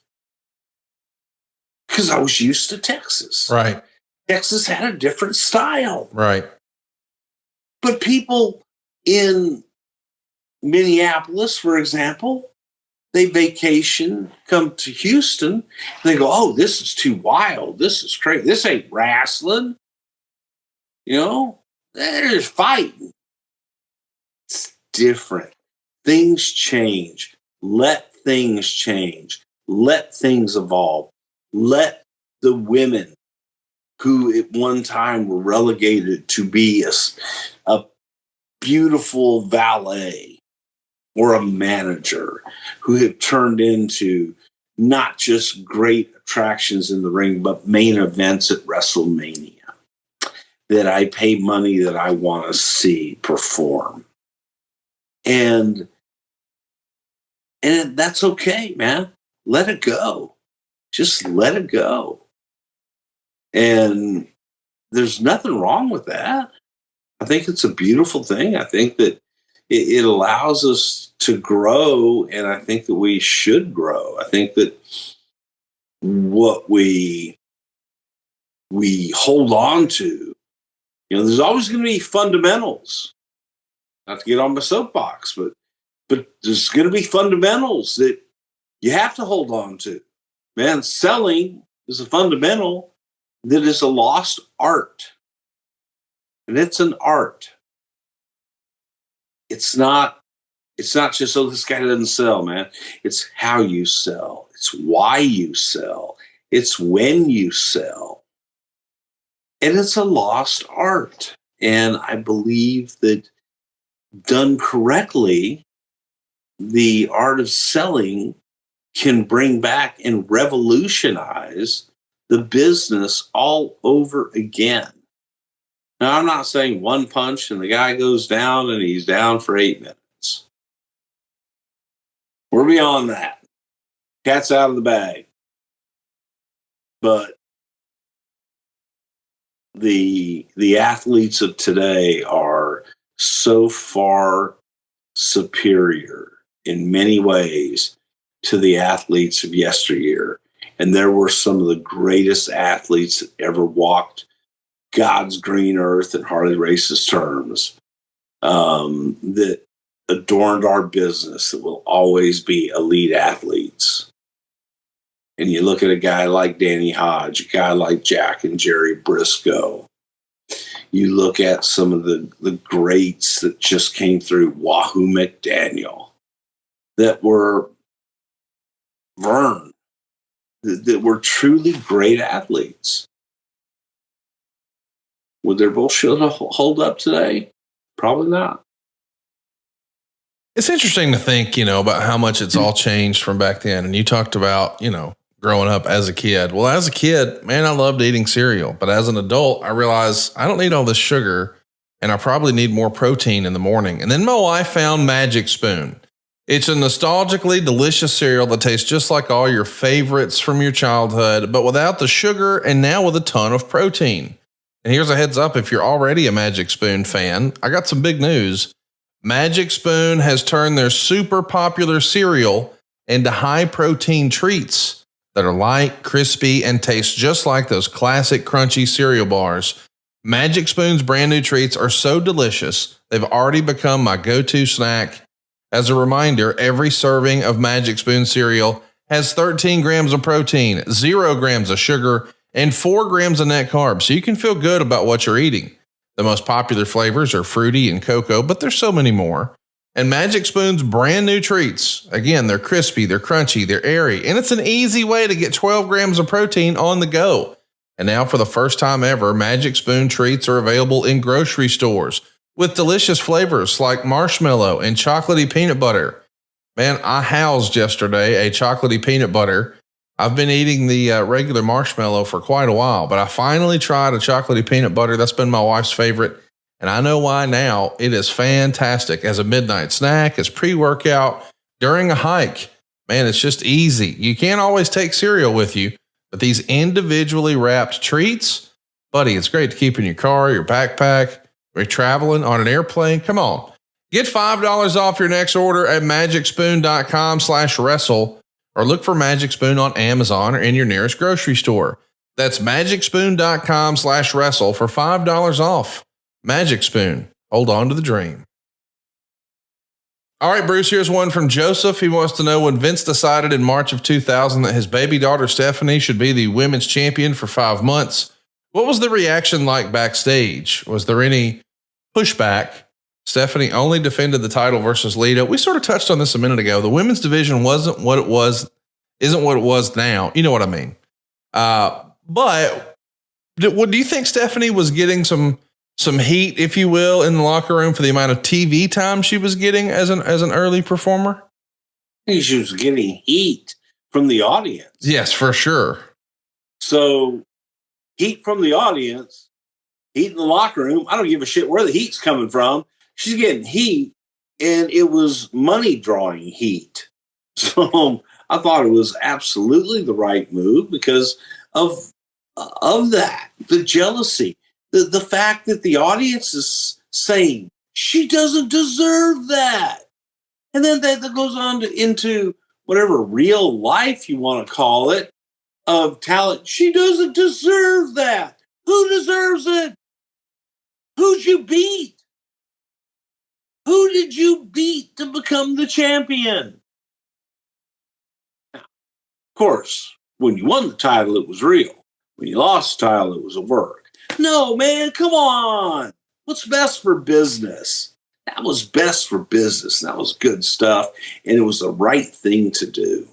Because I was used to Texas. Right. Texas had a different style. Right. But people in Minneapolis, for example, they vacation, come to Houston, and they go, oh, this is too wild. This is crazy. This ain't wrestling. You know, they're just fighting. It's different. Things change. Let things change. Let things evolve. Let the women who at one time were relegated to be a beautiful valet or a manager who have turned into not just great attractions in the ring, but main events at WrestleMania that I pay money that I want to see perform. And that's okay, man. Let it go. Just let it go. And there's nothing wrong with that. I think it's a beautiful thing. I think that it allows us to grow, and I think that we should grow. I think that what we hold on to, you know, there's always going to be fundamentals. Not to get on my soapbox, but there's going to be fundamentals that you have to hold on to. Man, selling is a fundamental that is a lost art. And it's an art. It's not just, oh, this guy doesn't sell, man. It's how you sell. It's why you sell. It's when you sell. And it's a lost art. And I believe that done correctly, the art of selling can bring back and revolutionize the business all over again. Now, I'm not saying one punch and the guy goes down and he's down for 8 minutes. We're beyond that. Cat's out of the bag. But the athletes of today are so far superior in many ways to the athletes of yesteryear. And there were some of the greatest athletes that ever walked God's green earth in Harley Race's terms, that adorned our business, that will always be elite athletes. And you look at a guy like Danny Hodge, a guy like Jack and Jerry Briscoe. You look at some of the greats that just came through, Wahoo McDaniel, that were Vern, that were truly great athletes. Would their bullshit hold up today? Probably not. It's interesting to think, you know, about how much it's all changed from back then. And you talked about, you know, growing up as a kid. Well, as a kid, man, I loved eating cereal. But as an adult, I realized I don't need all this sugar, and I probably need more protein in the morning. And then my wife found Magic Spoon. It's a nostalgically delicious cereal that tastes just like all your favorites from your childhood, but without the sugar and now with a ton of protein. And here's a heads up, if you're already a Magic Spoon fan, I got some big news. Magic Spoon has turned their super popular cereal into high protein treats that are light, crispy, and taste just like those classic crunchy cereal bars. Magic Spoon's brand new treats are so delicious, they've already become my go-to snack. As a reminder, every serving of Magic Spoon cereal has 13 grams of protein, 0 grams of sugar, and 4 grams of net carbs, so you can feel good about what you're eating. The most popular flavors are fruity and cocoa, but there's so many more. And Magic Spoon's brand new treats, again, they're crispy, they're crunchy, they're airy, and it's an easy way to get 12 grams of protein on the go. And now for the first time ever, Magic Spoon treats are available in grocery stores with delicious flavors like marshmallow and chocolatey peanut butter. Man, I housed yesterday a chocolatey peanut butter. I've been eating the regular marshmallow for quite a while, but I finally tried a chocolatey peanut butter. That's been my wife's favorite. And I know why now. It is fantastic as a midnight snack, as pre-workout, during a hike. Man, it's just easy. You can't always take cereal with you, but these individually wrapped treats, buddy, it's great to keep in your car, your backpack, or you're traveling on an airplane. Come on. Get $5 off your next order at magicspoon.com/wrestle, or look for Magic Spoon on Amazon or in your nearest grocery store. That's magicspoon.com/wrestle for $5 off. Magic Spoon. Hold on to the dream. All right, Bruce, here's one from Joseph. He wants to know when Vince decided in March of 2000 that his baby daughter, Stephanie, should be the women's champion for 5 months. What was the reaction like backstage? Was there any pushback? Stephanie only defended the title versus Lita. We sort of touched on this a minute ago. The women's division isn't what it was now. You know what I mean? But do you think Stephanie was getting some heat, if you will, in the locker room for the amount of TV time she was getting as an early performer? I think she was getting heat from the audience. Yes, for sure. So heat from the audience, heat in the locker room. I don't give a shit where the heat's coming from. She's getting heat, and it was money drawing heat. So I thought it was absolutely the right move because of that, the jealousy. The fact that the audience is saying she doesn't deserve that. And then that goes on into whatever real life you want to call it of talent. She doesn't deserve that. Who deserves it? Who'd you beat? Who did you beat to become the champion? Now, of course, when you won the title, it was real. When you lost the title, it was a work. No, man, come on. What's best for business? That was best for business. That was good stuff. And it was the right thing to do.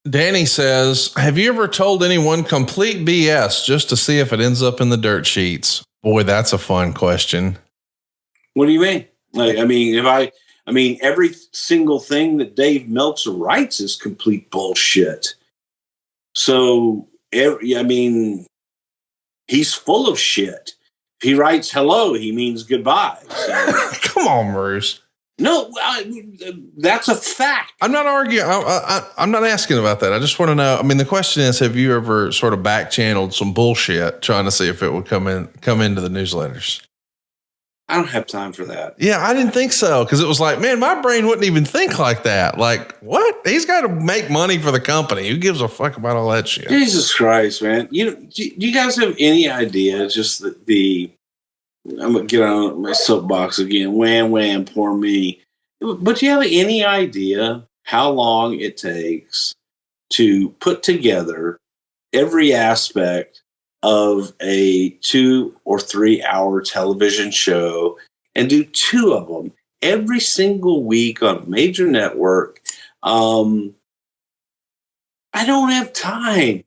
Danny says, have you ever told anyone complete BS just to see if it ends up in the dirt sheets? Boy, that's a fun question. What do you mean? Every single thing that Dave Meltzer writes is complete bullshit. So, he's full of shit. If he writes hello, he means goodbye. So. Come on, Bruce. No, that's a fact. I'm not arguing. I'm not asking about that. I just want to know. I mean, the question is, have you ever sort of back channeled some bullshit trying to see if it would come into the newsletters? I don't have time for that. Yeah, I didn't think so. Cause it was like, man, my brain wouldn't even think like that. Like, what? He's got to make money for the company. Who gives a fuck about all that shit? Jesus Christ, man. Do you guys have any idea just I'm going to get on my soapbox again. Wham, poor me. But do you have any idea how long it takes to put together every aspect of a 2 or 3 hour television show and do 2 of them every single week on a major network? I don't have time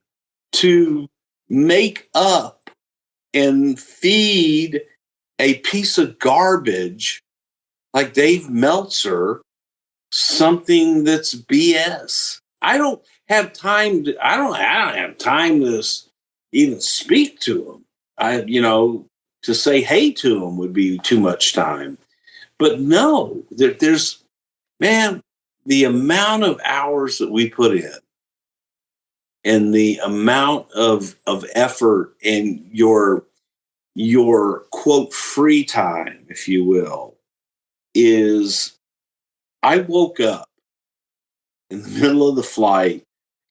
to make up and feed a piece of garbage like Dave Meltzer something that's BS. I don't have time to even speak to him. To say hey to him would be too much time. But no, there's the amount of hours that we put in and the amount of effort and your quote free time, if you will, is I woke up in the middle of the flight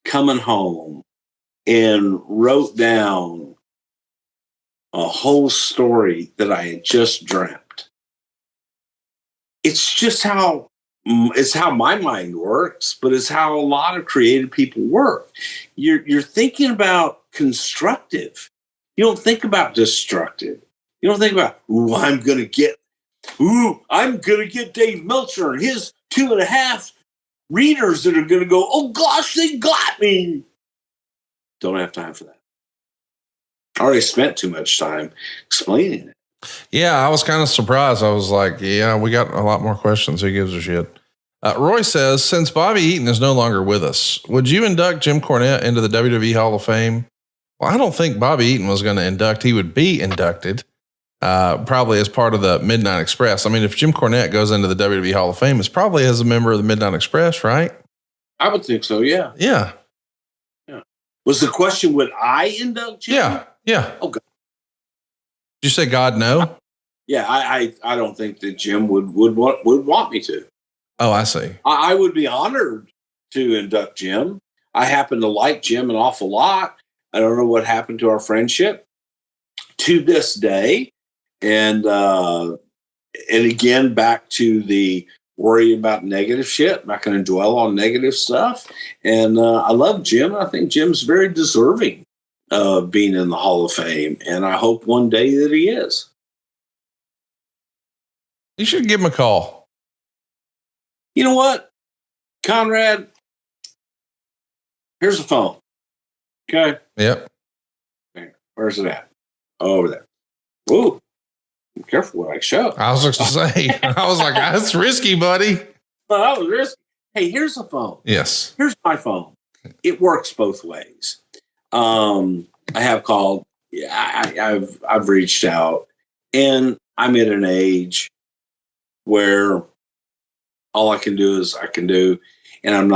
coming home and wrote down a whole story that I had just dreamt. It's just how my mind works, but it's how a lot of creative people work. You're thinking about constructive. You don't think about destructive. You don't think about, I'm gonna get Dave Meltzer and his 2.5 readers that are gonna go, oh gosh, they got me. Don't have time for that. I already spent too much time explaining it. Yeah, I was kind of surprised. I was like, yeah, we got a lot more questions. Who gives a shit? Roy says, since Bobby Eaton is no longer with us, would you induct Jim Cornette into the WWE Hall of Fame? Well, I don't think Bobby Eaton was going to induct. He would be inducted, probably as part of the Midnight Express. I mean, if Jim Cornette goes into the WWE Hall of Fame, it's probably as a member of the Midnight Express, right? I would think so, yeah. Yeah. Was the question, would I induct Jim? Yeah. Okay. Did you say God no? Yeah, I don't think that Jim would want me to. Oh, I see. I would be honored to induct Jim. I happen to like Jim an awful lot. I don't know what happened to our friendship to this day. And And again, back to the worry about negative shit. I'm not going to dwell on negative stuff. And I love Jim. I think Jim's very deserving of being in the Hall of Fame. And I hope one day that he is. You should give him a call. You know what, Conrad? Here's the phone. Okay. Yep. Okay. Where's it at? Over there. Ooh. Be careful what I show. I was just to say, I was like, that's risky, buddy. Well, that was risky. Hey, here's the phone. Yes. Here's my phone. It works both ways. I have called. Yeah, I've reached out, and I'm at an age where all I can do is I can do, and I'm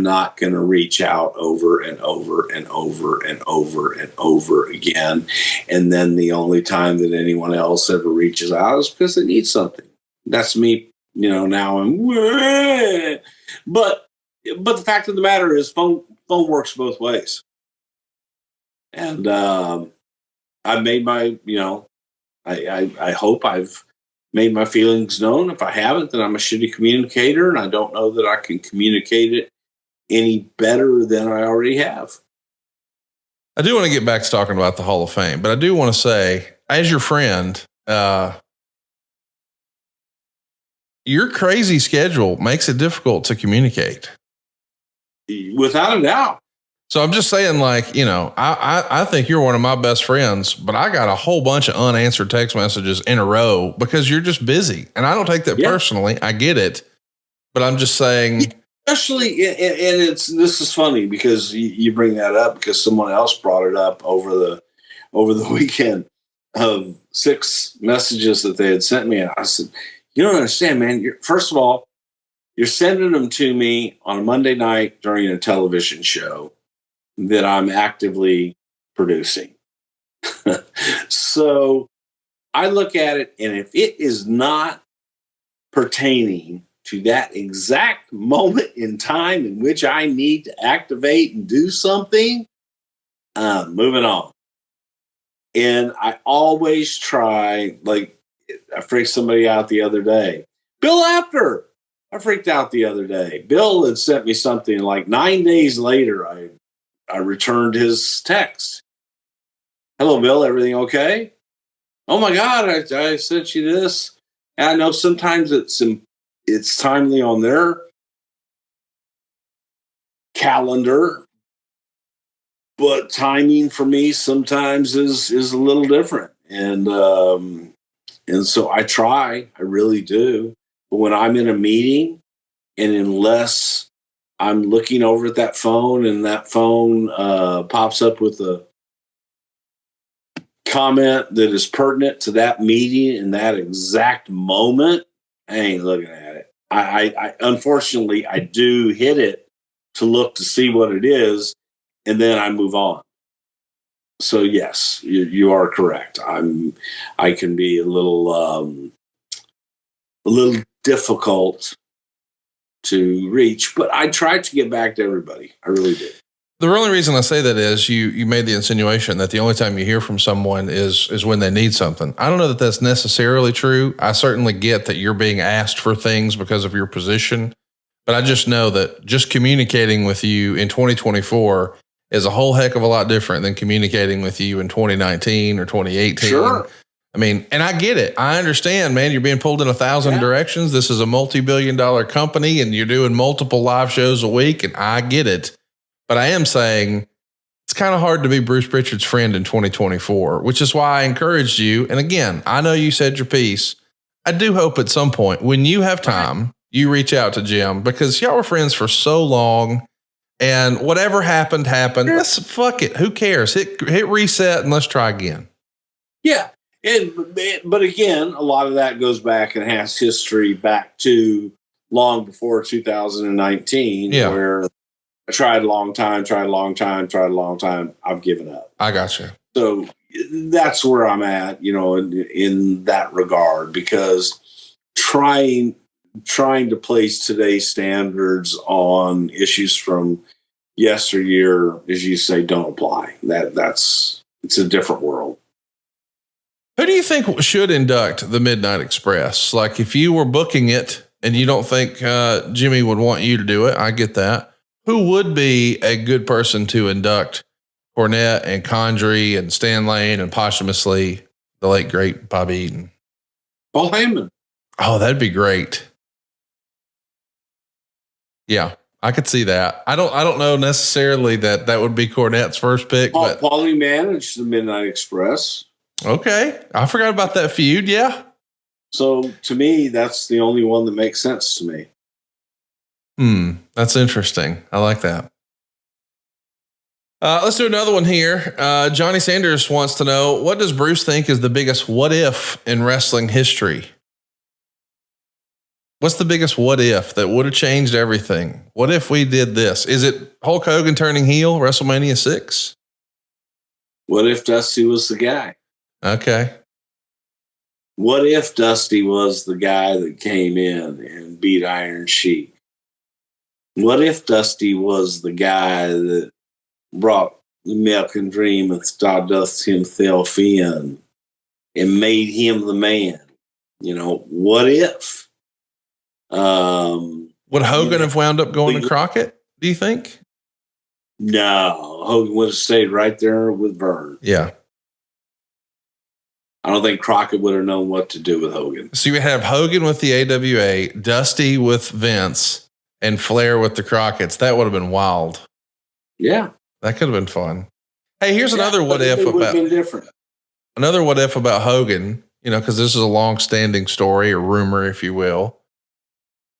not gonna reach out over and over and over and over and over again. And then the only time that anyone else ever reaches out is because they need something. That's me, now I'm, but the fact of the matter is phone works both ways. And I've made my, I hope I've made my feelings known. If I haven't, then I'm a shitty communicator, and I don't know that I can communicate it any better than I already have. I do want to get back to talking about the Hall of Fame, but I do want to say, as your friend, your crazy schedule makes it difficult to communicate. Without a doubt. So I'm just saying, I think you're one of my best friends, but I got a whole bunch of unanswered text messages in a row because you're just busy. And I don't take that personally. I get it. But I'm just saying. Especially, and this is funny because you bring that up because someone else brought it up over the weekend of 6 messages that they had sent me. And I said, you don't understand, man. First of all, you're sending them to me on a Monday night during a television show that I'm actively producing. So I look at it, and if it is not pertaining to that exact moment in time in which I need to activate and do something, moving on. And I always try, I freaked somebody out the other day. Bill Apter, I freaked out the other day. Bill had sent me something 9 days later. I returned his text. Hello, Bill. Everything okay? Oh my God, I sent you this. And I know sometimes it's timely on their calendar, but timing for me sometimes is a little different. And so I try, I really do. But when I'm in a meeting, and unless I'm looking over at that phone and that phone pops up with a comment that is pertinent to that meeting in that exact moment, I ain't looking at it. I unfortunately, I do hit it to look to see what it is, and then I move on. So yes, you are correct. I can be a little difficult to reach, but I try to get back to everybody. I really did. The only reason I say that is you made the insinuation that the only time you hear from someone is when they need something. I don't know that that's necessarily true. I certainly get that you're being asked for things because of your position, but I just know that just communicating with you in 2024 is a whole heck of a lot different than communicating with you in 2019 or 2018. Sure. I mean, and I get it. I understand, man, you're being pulled in 1,000 directions. This is a multi-billion-dollar company and you're doing multiple live shows a week, and I get it. But I am saying it's kind of hard to be Bruce Prichard's friend in 2024, which is why I encouraged you. And again, I know you said your piece. I do hope at some point when you have time, you reach out to Jim, because y'all were friends for so long, and whatever happened. Let's fuck it. Who cares? Hit reset and let's try again. Yeah. But again, a lot of that goes back and has history back to long before 2019, where I tried a long time. I've given up. I got you. So that's where I'm at, in that regard, because trying to place today's standards on issues from yesteryear, as you say, don't apply. It's a different world. Who do you think should induct the Midnight Express? Like if you were booking it and you don't think Jimmy would want you to do it, I get that. Who would be a good person to induct Cornette and Condrey and Stan Lane and posthumously the late great Bobby Eaton? Paul Heyman. Oh, that'd be great. Yeah, I could see that. I don't know necessarily that would be Cornette's first pick, but Paulie managed the Midnight Express. Okay. I forgot about that feud. Yeah. So to me, that's the only one that makes sense to me. That's interesting. I like that. Let's do another one here. Johnny Sanders wants to know, what does Bruce think is the biggest what if in wrestling history? What's the biggest what if that would have changed everything? What if we did this? Is it Hulk Hogan turning heel, WrestleMania 6? What if Dusty was the guy? Okay. What if Dusty was the guy that came in and beat Iron Sheik? What if Dusty was the guy that brought the American Dream and Stardust himself in and made him the man? You know, what if? Would Hogan have wound up going to Crockett, do you think? No, Hogan would have stayed right there with Vern. Yeah. I don't think Crockett would have known what to do with Hogan. So you would have Hogan with the AWA, Dusty with Vince, and Flair with the Crockett's. That would have been wild. Yeah. That could have been fun. Hey, here's another what if about different. Another what if about Hogan, because this is a long-standing story or rumor, if you will.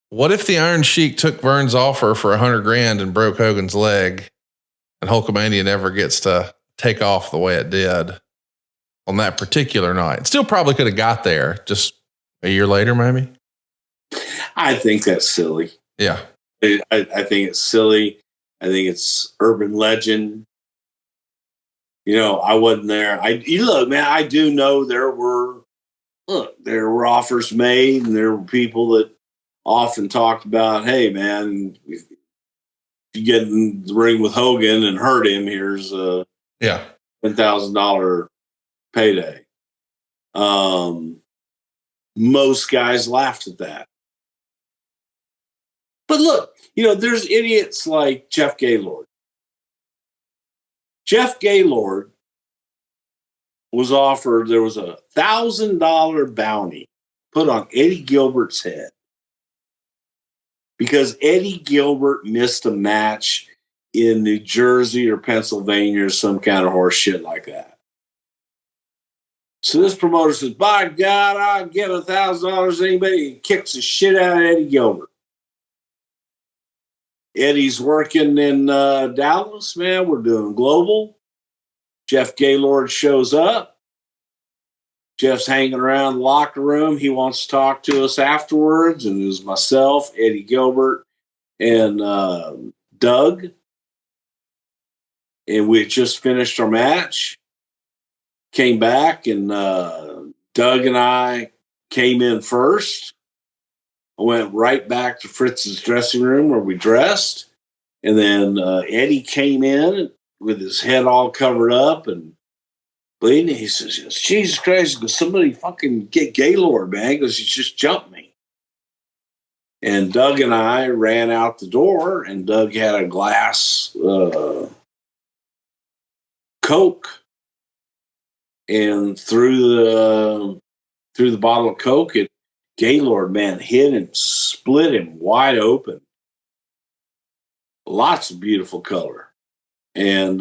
What if the Iron Sheik took Vern's offer for $100,000 and broke Hogan's leg, and Hulkamania never gets to take off the way it did on that particular night? Still probably could have got there just a year later, maybe. I think that's silly. Yeah. I think it's silly. I think it's urban legend. I wasn't there. Look, man, I do know there were offers made, and there were people that often talked about, hey, man, if you get in the ring with Hogan and hurt him, here's a $10,000 payday. Most guys laughed at that. But look, there's idiots like Jeff Gaylord. Jeff Gaylord was offered, there was a $1,000 bounty put on Eddie Gilbert's head because Eddie Gilbert missed a match in New Jersey or Pennsylvania or some kind of horse shit like that. So this promoter says, by God, I'll give $1,000 to anybody who kicks the shit out of Eddie Gilbert. Eddie's working in Dallas, man. We're doing global. Jeff Gaylord shows up. Jeff's hanging around the locker room. He wants to talk to us afterwards. And it was myself, Eddie Gilbert, and Doug. And we had just finished our match. Came back, and Doug and I came in first. I went right back to Fritz's dressing room where we dressed. And then Eddie came in with his head all covered up and bleeding. He says, Jesus Christ, somebody fucking get Gaylord, man. He goes, he just jumped me. And Doug and I ran out the door, and Doug had a glass Coke. And through the bottle of Coke, Gaylord, man, hit him, split him wide open. Lots of beautiful color. And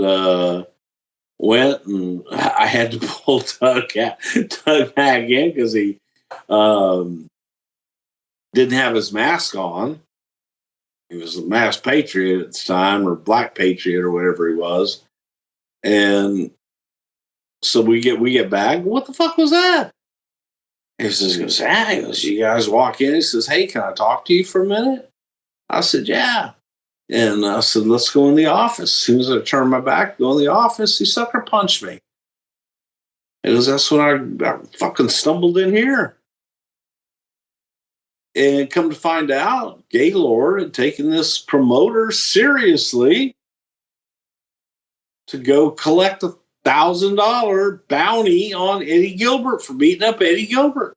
went, and I had to pull Doug back in because he didn't have his mask on. He was a masked patriot at the time, or black patriot, or whatever he was. And so we get back. What the fuck was that? He says, you guys walk in. He says, hey, can I talk to you for a minute? I said, yeah. And I said, let's go in the office. As soon as I turned my back, go in the office, he sucker punched me. It was that's when I fucking stumbled in here. And come to find out, Gaylord had taken this promoter seriously to go collect $1,000 bounty on Eddie Gilbert for beating up Eddie Gilbert.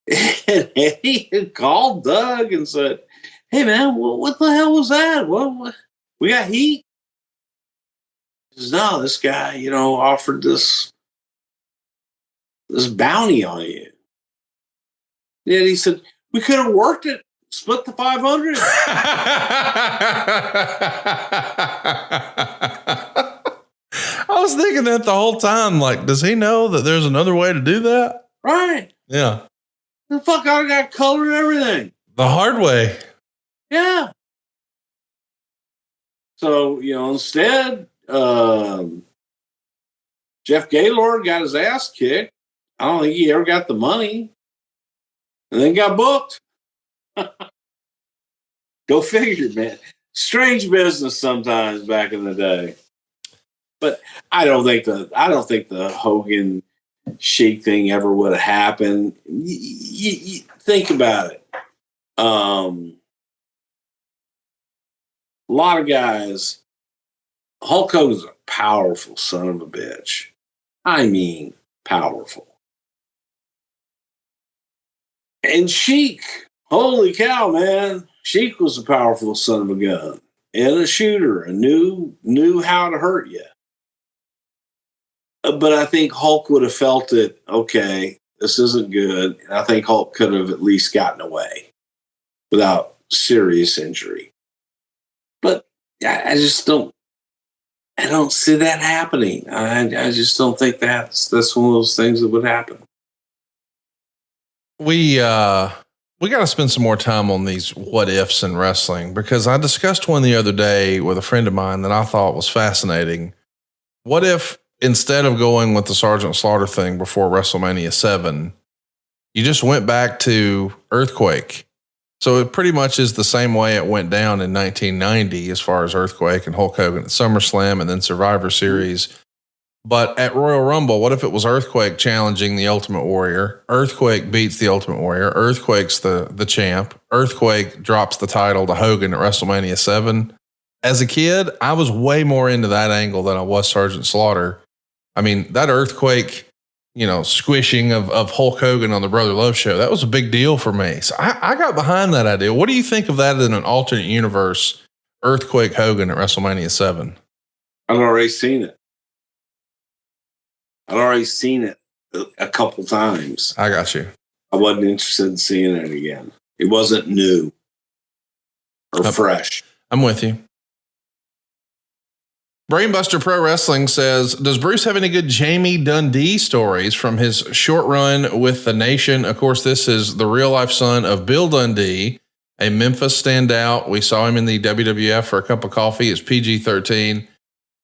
And Eddie had called Doug and said, "Hey man, what the hell was that? What we got heat?" He says, "No, this guy, offered this bounty on you." And he said, "We could have worked it, split the 500." I was thinking that the whole time. Like, does he know that there's another way to do that? Right. Yeah. The fuck, I got color and everything. The hard way. Yeah. So, instead, Jeff Gaylord got his ass kicked. I don't think he ever got the money. And then got booked. Go figure, man. Strange business sometimes back in the day. But I don't think the Hogan Sheik thing ever would have happened. You think about it. A lot of guys. Hulk Hogan's a powerful son of a bitch. I mean, powerful. And Sheik, holy cow, man. Sheik was a powerful son of a gun and a shooter and knew how to hurt you. But I think Hulk would have felt it, okay, this isn't good. And I think Hulk could have at least gotten away without serious injury. But I just don't see that happening. I just don't think that's one of those things that would happen. We got to spend some more time on these what ifs in wrestling, because I discussed one the other day with a friend of mine that I thought was fascinating. What if, instead of going with the Sergeant Slaughter thing before WrestleMania 7, you just went back to Earthquake? So it pretty much is the same way it went down in 1990 as far as Earthquake and Hulk Hogan at SummerSlam and then Survivor Series. But at Royal Rumble, what if it was Earthquake challenging the Ultimate Warrior? Earthquake beats the Ultimate Warrior. Earthquake's the champ. Earthquake drops the title to Hogan at WrestleMania 7. As a kid, I was way more into that angle than I was Sergeant Slaughter. I mean, that Earthquake, squishing of Hulk Hogan on the Brother Love show, that was a big deal for me. So I got behind that idea. What do you think of that in an alternate universe, Earthquake Hogan at WrestleMania 7? I've already seen it. A couple times. I got you. I wasn't interested in seeing it again. It wasn't new or fresh. I'm with you. Brainbuster Pro Wrestling says, does Bruce have any good Jamie Dundee stories from his short run with the Nation? Of course, this is the real life son of Bill Dundee, a Memphis standout. We saw him in the WWF for a cup of coffee. It's PG-13.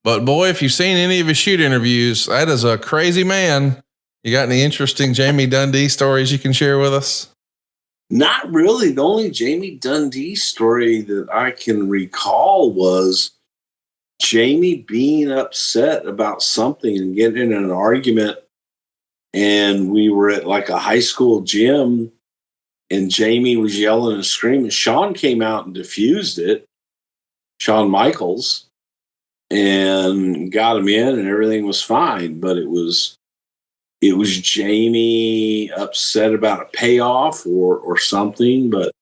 But boy, if you've seen any of his shoot interviews, that is a crazy man. You got any interesting Jamie Dundee stories you can share with us? Not really. The only Jamie Dundee story that I can recall was Jamie being upset about something and getting in an argument. And we were at like a high school gym and Jamie was yelling and screaming. Shawn came out and diffused it, Shawn Michaels, and got him in and everything was fine. But it was Jamie upset about a payoff or something. But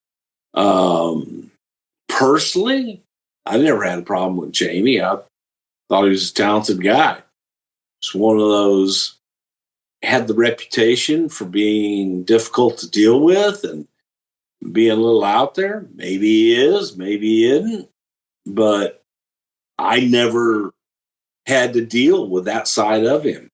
personally, I never had a problem with Jamie. I thought he was a talented guy. It's one of those, had the reputation for being difficult to deal with and being a little out there. Maybe he is, maybe he isn't. But I never had to deal with that side of him.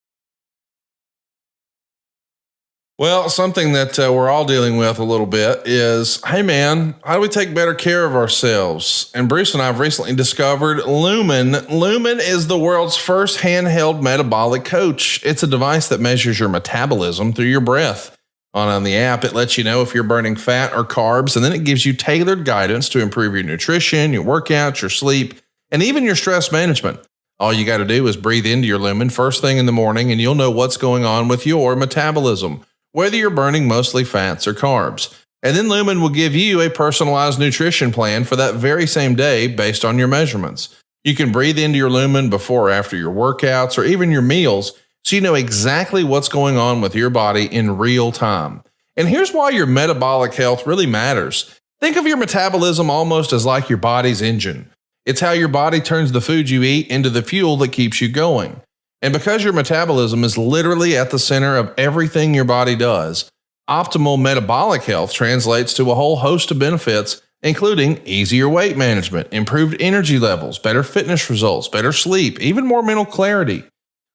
Well, something that we're all dealing with a little bit is, hey man, how do we take better care of ourselves? And Bruce and I have recently discovered Lumen. Lumen is the world's first handheld metabolic coach. It's a device that measures your metabolism through your breath. On the app, it lets you know if you're burning fat or carbs, and then it gives you tailored guidance to improve your nutrition, your workouts, your sleep, and even your stress management. All you got to do is breathe into your Lumen first thing in the morning, and you'll know what's going on with your metabolism, whether you're burning mostly fats or carbs. And then Lumen will give you a personalized nutrition plan for that very same day based on your measurements. You can breathe into your lumen before or after your workouts or even your meals, so you know exactly what's going on with your body in real time. And here's why your metabolic health really matters. Think of your metabolism almost as like your body's engine. It's how your body turns the food you eat into the fuel that keeps you going. And because your metabolism is literally at the center of everything your body does, optimal metabolic health translates to a whole host of benefits, including easier weight management, improved energy levels, better fitness results, better sleep, even more mental clarity.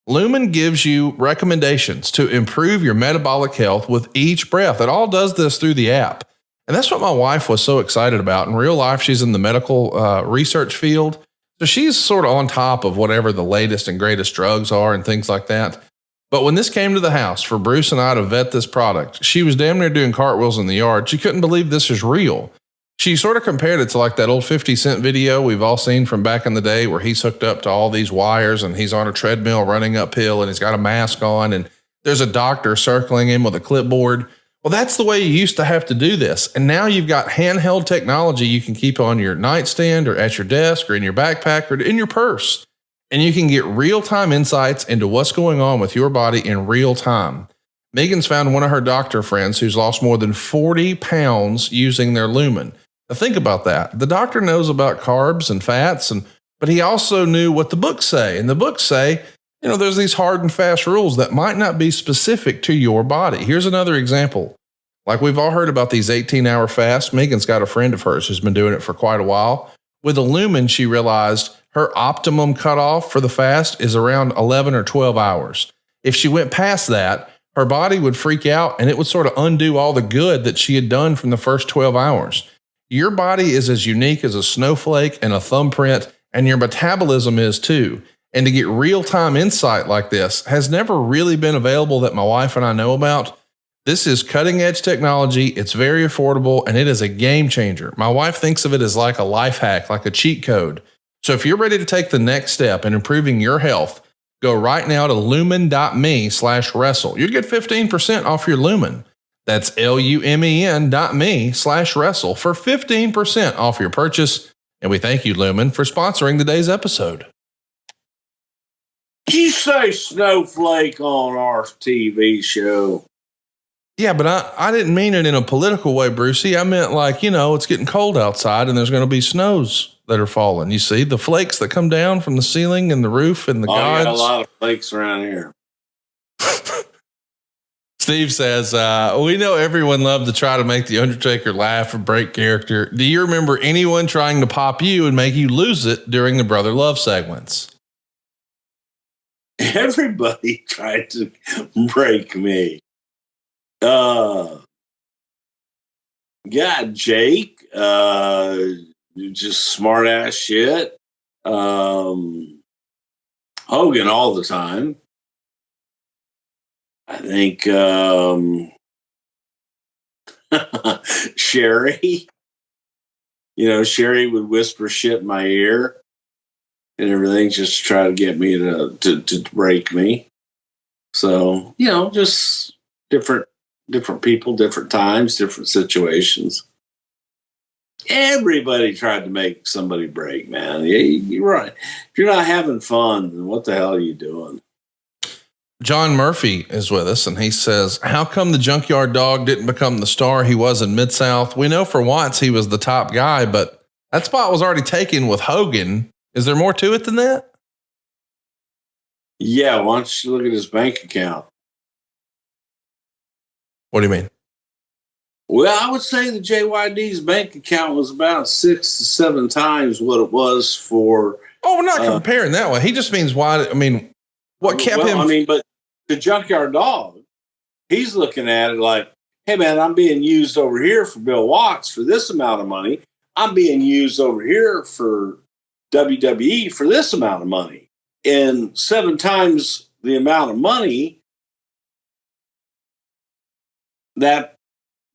Lumen gives you recommendations to improve your metabolic health with each breath. It all does this through the app. And that's what my wife was so excited about. In real life, she's in the medical research field. So she's sort of on top of whatever the latest and greatest drugs are and things like that. But when this came to the house for Bruce and I to vet this product, she was damn near doing cartwheels in the yard. She couldn't believe this is real. She sort of compared it to like that old 50 Cent video we've all seen from back in the day where he's hooked up to all these wires and he's on a treadmill running uphill and he's got a mask on and there's a doctor circling him with a clipboard. Well, that's the way you used to have to do this. And now you've got handheld technology you can keep on your nightstand or at your desk or in your backpack or in your purse. And you can get real-time insights into what's going on with your body in real time. Megan's found one of her doctor friends who's lost more than 40 pounds using their lumen. Now think about that. The doctor knows about carbs and fats, but he also knew what the books say. And the books say, there's these hard and fast rules that might not be specific to your body. Here's another example. Like we've all heard about these 18-hour fasts. Megan's got a friend of hers who's been doing it for quite a while. With a lumen, she realized her optimum cutoff for the fast is around 11 or 12 hours. If she went past that, her body would freak out and it would sort of undo all the good that she had done from the first 12 hours. Your body is as unique as a snowflake and a thumbprint, and your metabolism is too. And to get real-time insight like this has never really been available that my wife and I know about. This is cutting-edge technology. It's very affordable, and it is a game changer. My wife thinks of it as like a life hack, like a cheat code. So if you're ready to take the next step in improving your health, go right now to lumen.me/wrestle. You'll get 15% off your lumen. That's lumen.me/wrestle for 15% off your purchase. And we thank you, Lumen, for sponsoring today's episode. Did you say snowflake on our TV show? Yeah, but I didn't mean it in a political way, Brucey. I meant like, it's getting cold outside and there's going to be snows that are falling. You see the flakes that come down from the ceiling and the roof and the gods. Got a lot of flakes around here. Steve says, we know everyone loved to try to make the Undertaker laugh or break character. Do you remember anyone trying to pop you and make you lose it during the brother love segments? Everybody tried to break me. Jake, just smart ass shit. Hogan all the time. I think Sherry. Sherry would whisper shit in my ear and everything just to try to get me to break me. So, just different people, different times, different situations. Everybody tried to make somebody break, man. Yeah, you're right. If you're not having fun, then what the hell are you doing? John Murphy is with us, and he says, how come the Junkyard Dog didn't become the star he was in Mid-South? We know for once he was the top guy, but that spot was already taken with Hogan. Is there more to it than that? Yeah, why don't you look at his bank account? What do you mean? Well, I would say the JYD's bank account was about 6 to 7 times what it was for. Oh, we're not comparing that way. He just means why. I mean, what kept him? But the Junkyard Dog, he's looking at it like, hey, man, I'm being used over here for Bill Watts for this amount of money. I'm being used over here for WWE for this amount of money. And 7 times the amount of money, that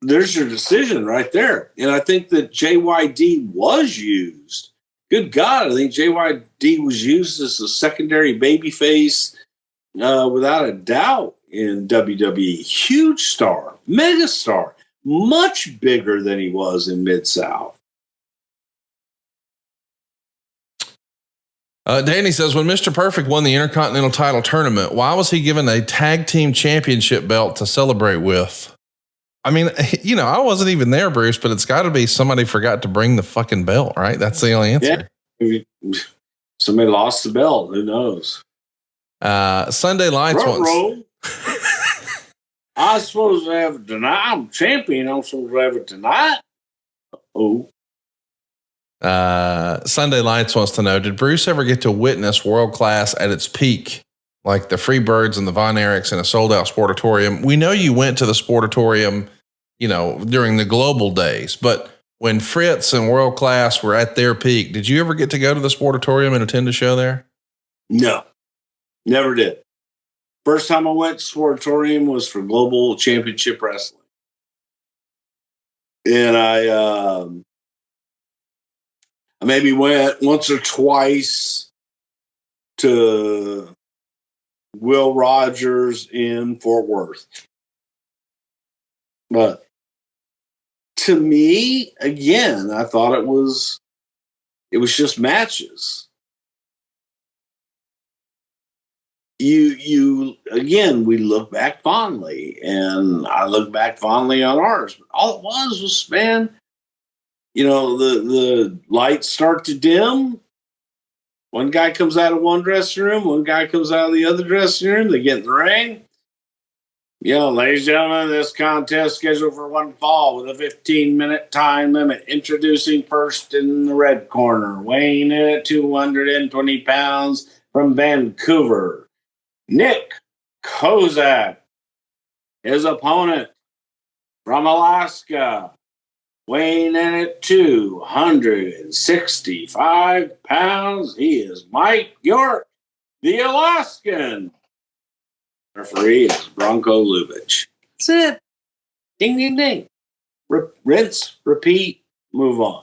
there's your decision right there. And I think that JYD was used. Good God, I think JYD was used as a secondary babyface without a doubt in WWE. Huge star, mega star, much bigger than he was in Mid-South. Danny says, when Mr. Perfect won the Intercontinental title tournament, why was he given a tag team championship belt to celebrate with? I mean, I wasn't even there, Bruce, but it's got to be somebody forgot to bring the fucking belt, right? That's the only answer. Yeah. Somebody lost the belt. Who knows? Sunday Lights once. I'm supposed to have it tonight. I'm champion. I'm supposed to have it tonight. Oh. Sunday Lights wants to know, did Bruce ever get to witness world class at its peak? Like the Freebirds and the Von Erichs in a sold out sportatorium. We know you went to the sportatorium, during the global days, but when Fritz and World Class were at their peak, did you ever get to go to the sportatorium and attend a show there? No, never did. First time I went to sportatorium was for Global Championship Wrestling. And I maybe went once or twice to Will Rogers in Fort Worth. But to me, again, I thought it was just matches. You again, we look back fondly, and I look back fondly on ours. But all it was, man, the lights start to dim. One guy comes out of one dressing room, one guy comes out of the other dressing room. They get in the ring. Ladies and gentlemen, this contest scheduled for one fall with a 15-minute time limit. Introducing first in the red corner, weighing in at 220 pounds from Vancouver, Nick Kozak. His opponent from Alaska, weighing in at 265 pounds. He is Mike York, the Alaskan. Referee is Bronco Lubitsch. That's it. Ding, ding, ding. Rinse, repeat, move on.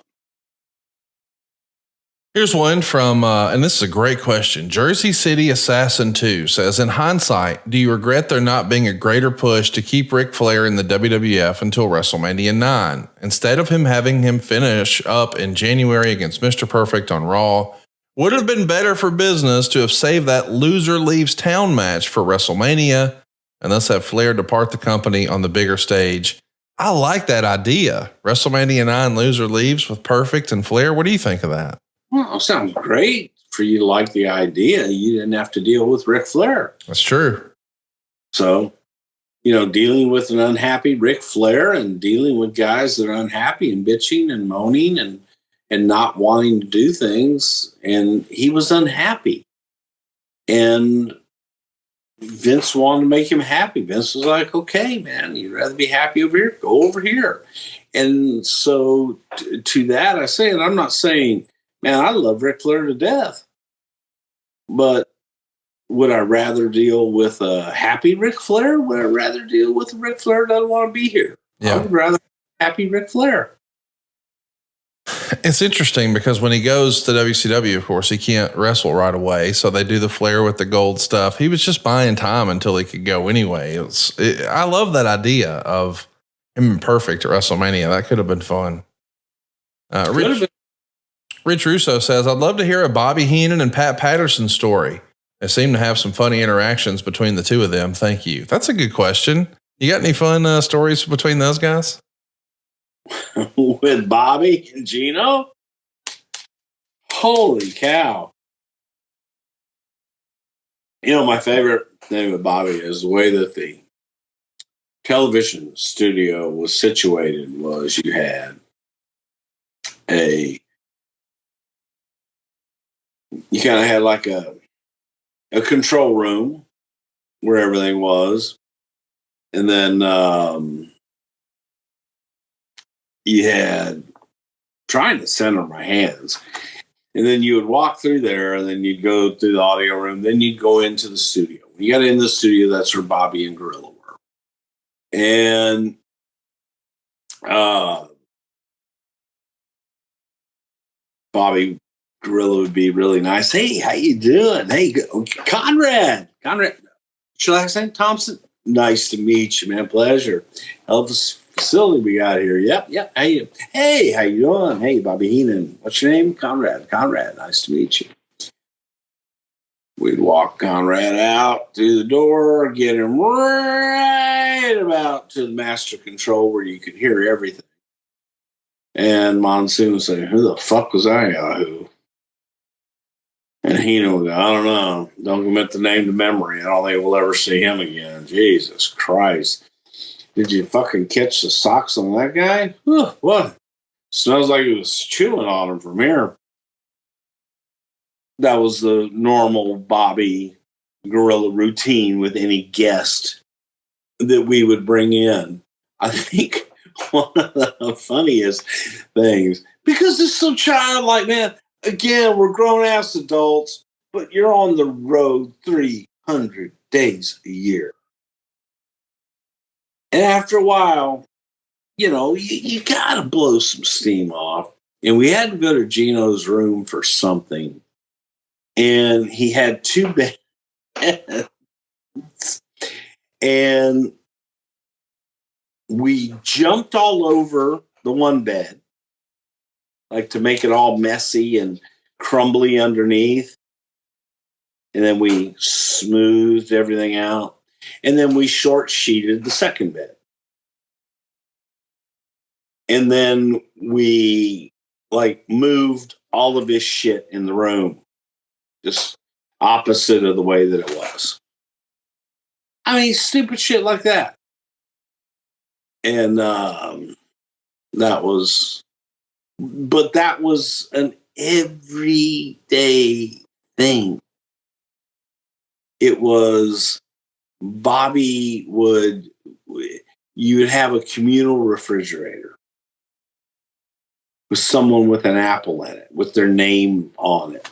Here's one from, and this is a great question. Jersey City Assassin 2 says, in hindsight, do you regret there not being a greater push to keep Ric Flair in the WWF until WrestleMania 9? Instead of having him finish up in January against Mr. Perfect on Raw, would it have been better for business to have saved that loser leaves town match for WrestleMania and thus have Flair depart the company on the bigger stage? I like that idea. WrestleMania 9 loser leaves with Perfect and Flair. What do you think of that? Well, sounds great for you to like the idea. You didn't have to deal with Ric Flair. That's true. So, dealing with an unhappy Ric Flair and dealing with guys that are unhappy and bitching and moaning and not wanting to do things. And he was unhappy. And Vince wanted to make him happy. Vince was like, okay, man, you'd rather be happy over here? Go over here. And so to that, I say, and I'm not saying, man, I love Ric Flair to death. But would I rather deal with a happy Ric Flair? Would I rather deal with a Ric Flair that doesn't want to be here? Yeah. I would rather happy Ric Flair. It's interesting because when he goes to WCW, of course, he can't wrestle right away. So they do the Flair with the gold stuff. He was just buying time until he could go anyway. I love that idea of him perfect at WrestleMania. That could have been fun. Rich Russo says, I'd love to hear a Bobby Heenan and Pat Patterson story. They seem to have some funny interactions between the two of them. Thank you. That's a good question. You got any fun stories between those guys? With Bobby and Gino? Holy cow. My favorite thing with Bobby is the way that the television studio was situated was you had you kind of had like a control room where everything was. And then you had trying to center my hands. And then you would walk through there, and then you'd go through the audio room. Then you'd go into the studio. When you got in the studio, that's where Bobby and Gorilla were. And Bobby Gorilla would be really nice. Hey, how you doing? Hey, Conrad. Should I say Thompson? Nice to meet you, man. Pleasure. Hell of a facility we got here. Yep. Hey, how you doing? Hey, Bobby Heenan. What's your name? Conrad. Nice to meet you. We'd walk Conrad out through the door, get him right about to the master control where you could hear everything. And Monsoon would say, "Who the fuck was that Yahoo?" And Heenan would go, "I don't know. Don't commit the name to memory. I don't think we'll ever see him again." Jesus Christ. Did you fucking catch the socks on that guy? What? Smells like he was chewing on him from here. That was the normal Bobby gorilla routine with any guest that we would bring in. I think one of the funniest things, because it's so childlike, man. Again, we're grown-ass adults, but you're on the road 300 days a year. And after a while, you got to blow some steam off. And we had to go to Gino's room for something. And he had 2 beds. And we jumped all over the one bed, like to make it all messy and crumbly underneath. And then we smoothed everything out. And then we short sheeted the second bed. And then we moved all of his shit in the room, just opposite of the way that it was. I mean, stupid shit like that. And that was an everyday thing. It was Bobby you would have a communal refrigerator with someone with an apple in it, with their name on it.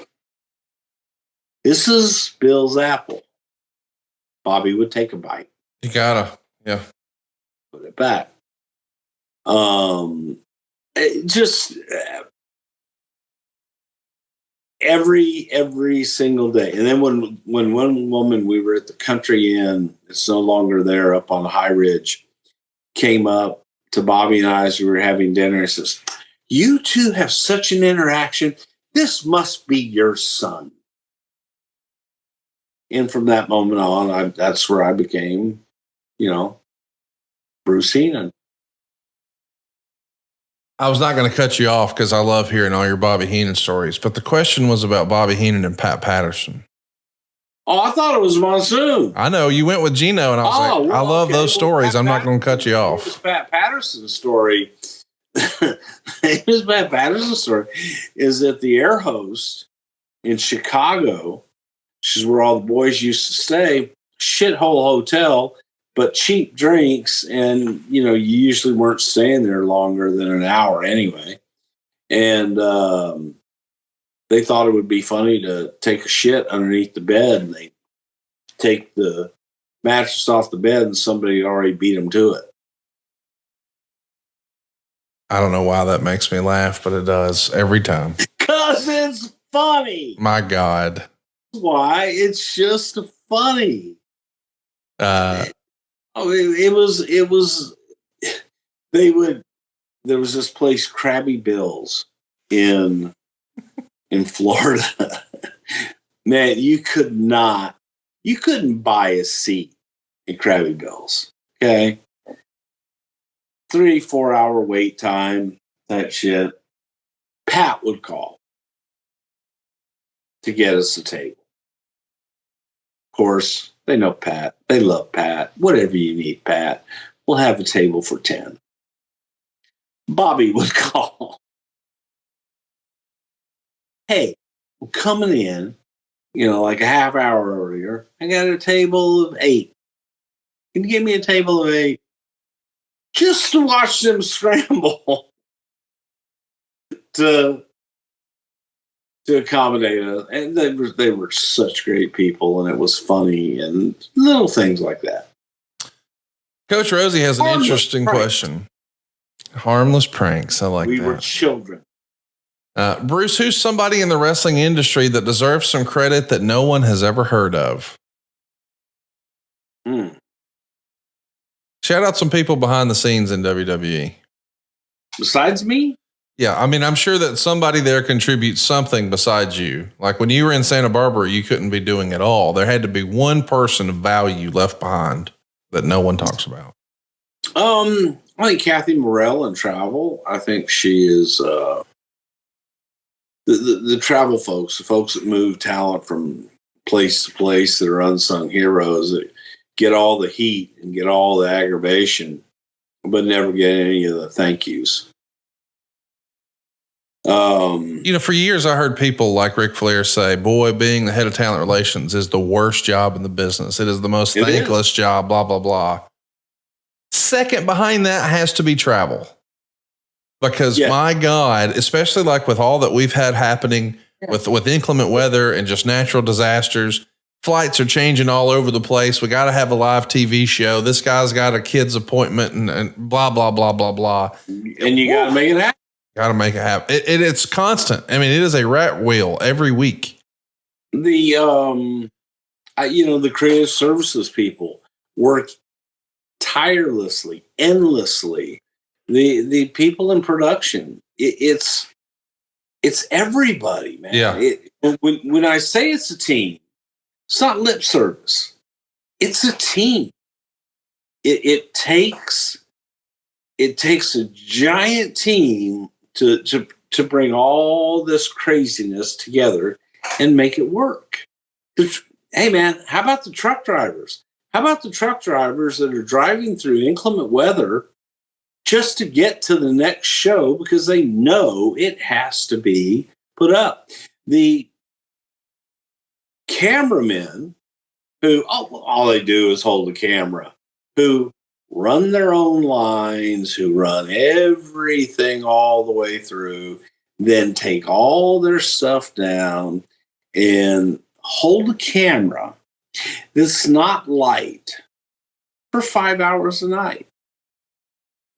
This is Bill's apple. Bobby would take a bite. You gotta, yeah. Put it back. Every single day. And then when one woman, we were at the Country Inn, it's no longer there, up on High Ridge, came up to Bobby and I as we were having dinner and says, "You two have such an interaction. This must be your son." And from that moment on, that's where I became, Bruce Heenan. I was not going to cut you off because I love hearing all your Bobby Heenan stories, but the question was about Bobby Heenan and Pat Patterson. Oh, I thought it was Monsoon. I know you went with Gino, and I was I love those stories. I'm not going to cut you off. This Pat Patterson story. This Pat Patterson story is that the air host in Chicago, which is where all the boys used to stay, shithole hotel, but cheap drinks, and you usually weren't staying there longer than an hour anyway. And they thought it would be funny to take a shit underneath the bed, and they take the mattress off the bed, and somebody had already beat them to it. I don't know why that makes me laugh, but it does every time. Because it's funny. My God. Why? It's just funny. It was. There was this place, Krabby Bill's, in Florida. Man, you couldn't buy a seat at Krabby Bill's. Okay. 3-4 hour wait time, that shit. Pat would call to get us a table. Of course, they know Pat. They love Pat. Whatever you need, Pat. We'll have a table for 10. Bobby would call. "Hey, I'm coming in, like a half hour earlier. I got a table of 8. Can you give me a table of 8? Just to watch them scramble to accommodate us." And they were such great people, and it was funny, and little things like that. Coach Rosie has an interesting question. Harmless pranks. I like that. We were children. Bruce, who's somebody in the wrestling industry that deserves some credit that no one has ever heard of? Shout out some people behind the scenes in WWE. Besides me? Yeah, I mean, I'm sure that somebody there contributes something besides you. Like when you were in Santa Barbara, you couldn't be doing it all. There had to be one person of value left behind that no one talks about. I think Kathy Morrell in travel. I think she is the travel folks, the folks that move talent from place to place that are unsung heroes that get all the heat and get all the aggravation, but never get any of the thank yous. For years I heard people like Ric Flair say, boy, being the head of talent relations is the worst job in the business. It is the most thankless job, blah, blah, blah. Second behind that has to be travel. Because my God, especially like with all that we've had happening with inclement weather and just natural disasters, flights are changing all over the place. We got to have a live TV show. This guy's got a kid's appointment and blah, blah, blah, blah, blah. And you got to make it happen. Got to make it happen. It's constant. I mean, it is a rat wheel every week. The creative services people work tirelessly, endlessly. The people in production, it's everybody, man. Yeah. When I say it's a team, it's not lip service. It's a team. It takes a giant team to bring all this craziness together and make it work. Hey man, how about the truck drivers? How about the truck drivers that are driving through inclement weather just to get to the next show because they know it has to be put up? The cameramen who, all they do is hold the camera, who run their own lines, who run everything all the way through, then take all their stuff down and hold a camera that's not light for 5 hours a night.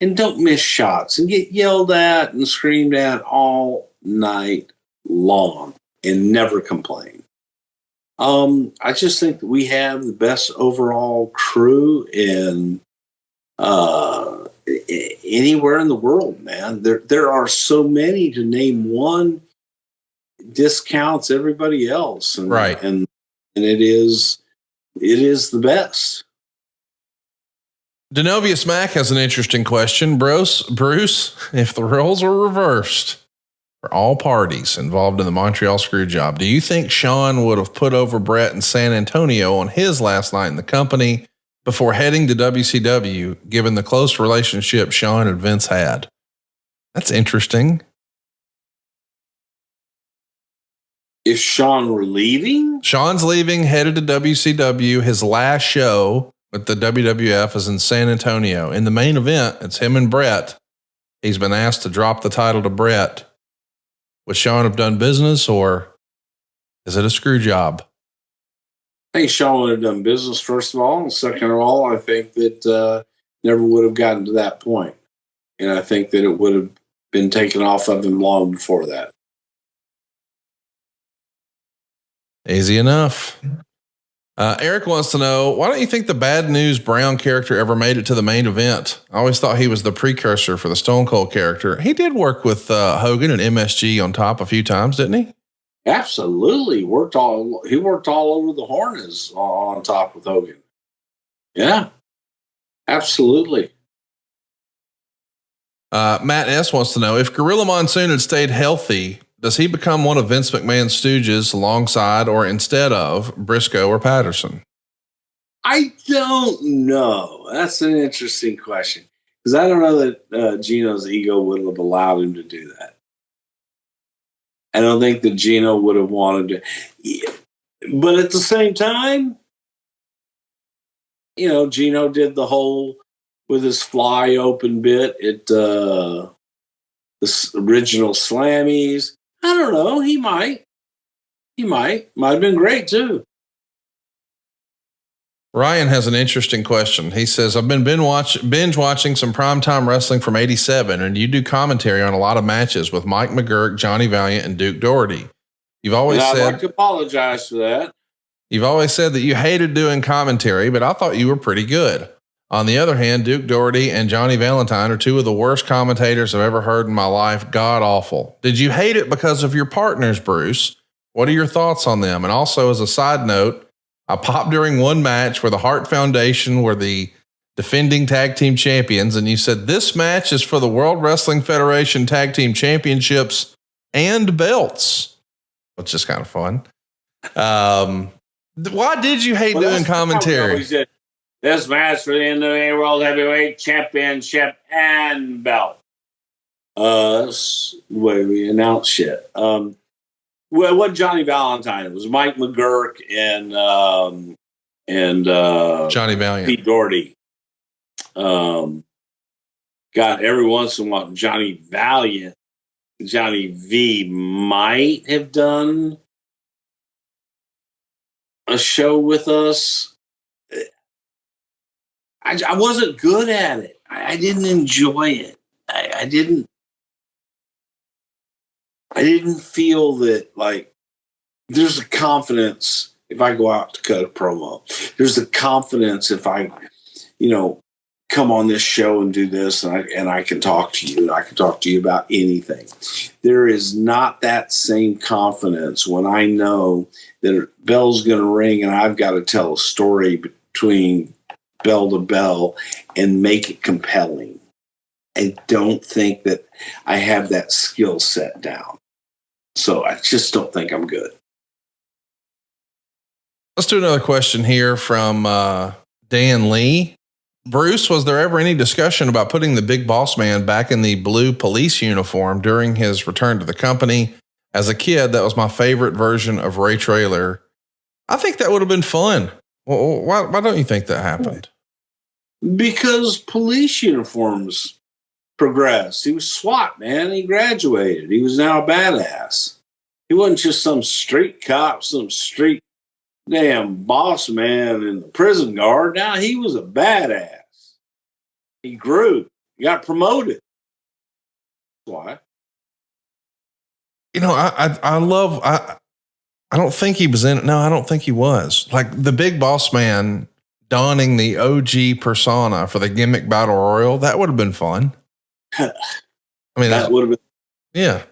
And don't miss shots and get yelled at and screamed at all night long and never complain. I just think that we have the best overall crew in anywhere in the world, man. There are so many to name one discounts everybody else, and, right? And it is the best. Denovius Mack has an interesting question, Bruce. If the roles were reversed for all parties involved in the Montreal screw job, do you think Shawn would have put over Bret in San Antonio on his last night in the company before heading to WCW, given the close relationship Shawn and Vince had? That's interesting. If Shawn were leaving? Shawn's leaving, headed to WCW. His last show with the WWF is in San Antonio. In the main event, it's him and Bret. He's been asked to drop the title to Bret. Would Shawn have done business, or is it a screw job? I think Shawn would have done business, first of all. And second of all, I think that never would have gotten to that point. And I think that it would have been taken off of him long before that. Easy enough. Eric wants to know, why don't you think the Bad News Brown character ever made it to the main event? I always thought he was the precursor for the Stone Cold character. He did work with Hogan and MSG on top a few times, didn't he? Absolutely. He worked all over the Horn on top with Hogan. Yeah, absolutely. Matt S. wants to know, if Gorilla Monsoon had stayed healthy, does he become one of Vince McMahon's stooges alongside or instead of Briscoe or Patterson? I don't know. That's an interesting question, because I don't know that Gino's ego would have allowed him to do that. I don't think that Gino would have wanted to. Yeah. But at the same time, Gino did the whole with his fly open bit at the original Slammies. I don't know. He might have been great too. Ryan has an interesting question. He says, I've been binge watching some primetime wrestling from 87, and you do commentary on a lot of matches with Mike McGurk, Johnny Valiant, and Duke Doherty. I'd like to apologize for that. You've always said that you hated doing commentary, but I thought you were pretty good. On the other hand, Duke Doherty and Johnny Valentine are two of the worst commentators I've ever heard in my life. God awful. Did you hate it because of your partners, Bruce? What are your thoughts on them? And also, as a side note, I popped during one match where the Hart Foundation were the defending tag team champions, and you said this match is for the World Wrestling Federation Tag Team Championships and belts, which is kind of fun. Why did you hate doing commentary? This match for the NWA World Heavyweight Championship and belt. That's the way we announce shit. Well, it wasn't Johnny Valentine. It was Mike McGurk and Johnny Valiant, Pete Doherty. God, every once in a while, Johnny Valiant, Johnny V might have done a show with us. I wasn't good at it. I didn't enjoy it. I didn't feel that, like, there's a confidence if I go out to cut a promo. There's a confidence if I, come on this show and do this and I can talk to you. I can talk to you about anything. There is not that same confidence when I know that a bell's going to ring and I've got to tell a story between bell to bell and make it compelling. I don't think that I have that skill set down. So I just don't think I'm good. Let's do another question here from Dan Lee. Bruce, was there ever any discussion about putting the Big Boss Man back in the blue police uniform during his return to the company? As a kid, that was my favorite version of Ray Traylor. I think that would have been fun. Well, why don't you think that happened? Because police uniforms progressed. He was SWAT, man. He graduated. He was now a badass. He wasn't just some street cop, some street damn boss man in the prison guard. Now he was a badass. He grew. He got promoted. Why? I don't think he was in it. No, I don't think he was. Like the Big Boss Man donning the OG persona for the gimmick battle royal. That would have been fun. I mean, that would have been. Yeah.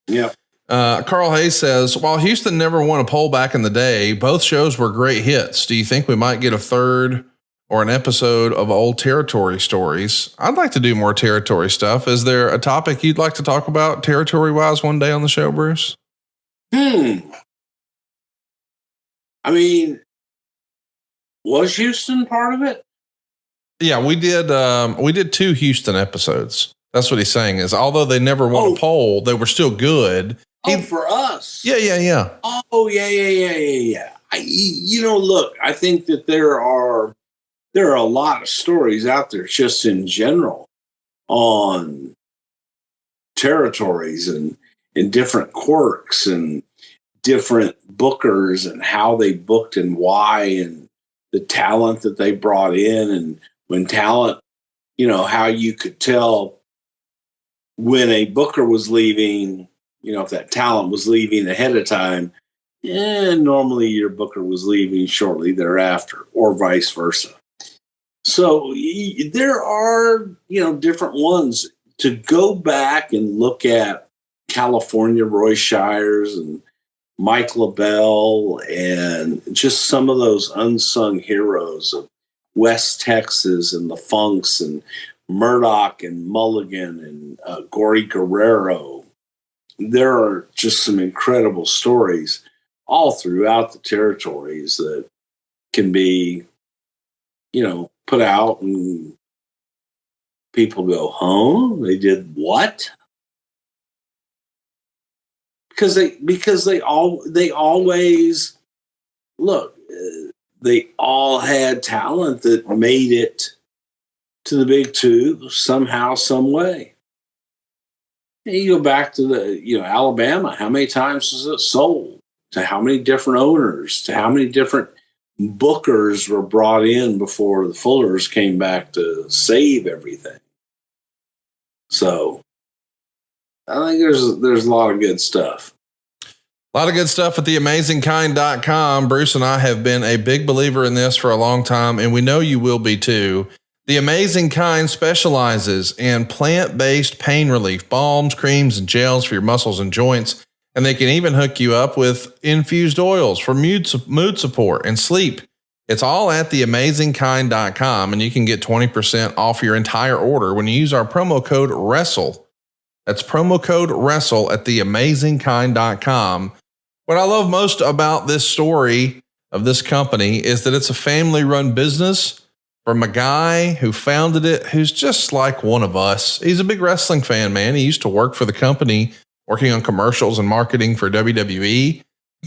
Yeah. Carl Hayes says, while Houston never won a poll back in the day, both shows were great hits. Do you think we might get a third or an episode of old territory stories? I'd like to do more territory stuff. Is there a topic you'd like to talk about territory wise one day on the show, Bruce? I mean, was Houston part of it? Yeah, we did 2 Houston episodes. That's what he's saying is, although they never won a poll, they were still good. For us. Yeah. Oh, yeah. Look, I think that there are a lot of stories out there just in general on territories and different quirks and different bookers and how they booked and why and the talent that they brought in. And when talent, how you could tell when a booker was leaving, if that talent was leaving ahead of time, normally your booker was leaving shortly thereafter or vice versa. So there are, different ones to go back and look at. California Roy Shires and Mike LaBelle and just some of those unsung heroes of West Texas and the Funks and Murdoch and Mulligan and Gory Guerrero. There are just some incredible stories all throughout the territories that can be, put out and people go, huh? They did what? Because they always look, they all had talent that made it to the big two somehow, some way. And you go back to the, Alabama, how many times was it sold? To how many different owners? To how many different bookers were brought in before the Fullers came back to save everything? So I think there's a lot of good stuff. A lot of good stuff at theamazingkind.com. Bruce and I have been a big believer in this for a long time, and we know you will be too. The Amazing Kind specializes in plant-based pain relief, balms, creams, and gels for your muscles and joints. And they can even hook you up with infused oils for mood support and sleep. It's all at theamazingkind.com, and you can get 20% off your entire order when you use our promo code WRESTLE. That's promo code WRESTLE at theamazingkind.com. What I love most about this story of this company is that it's a family-run business from a guy who founded it, who's just like one of us. He's a big wrestling fan, man. He used to work for the company, working on commercials and marketing for WWE.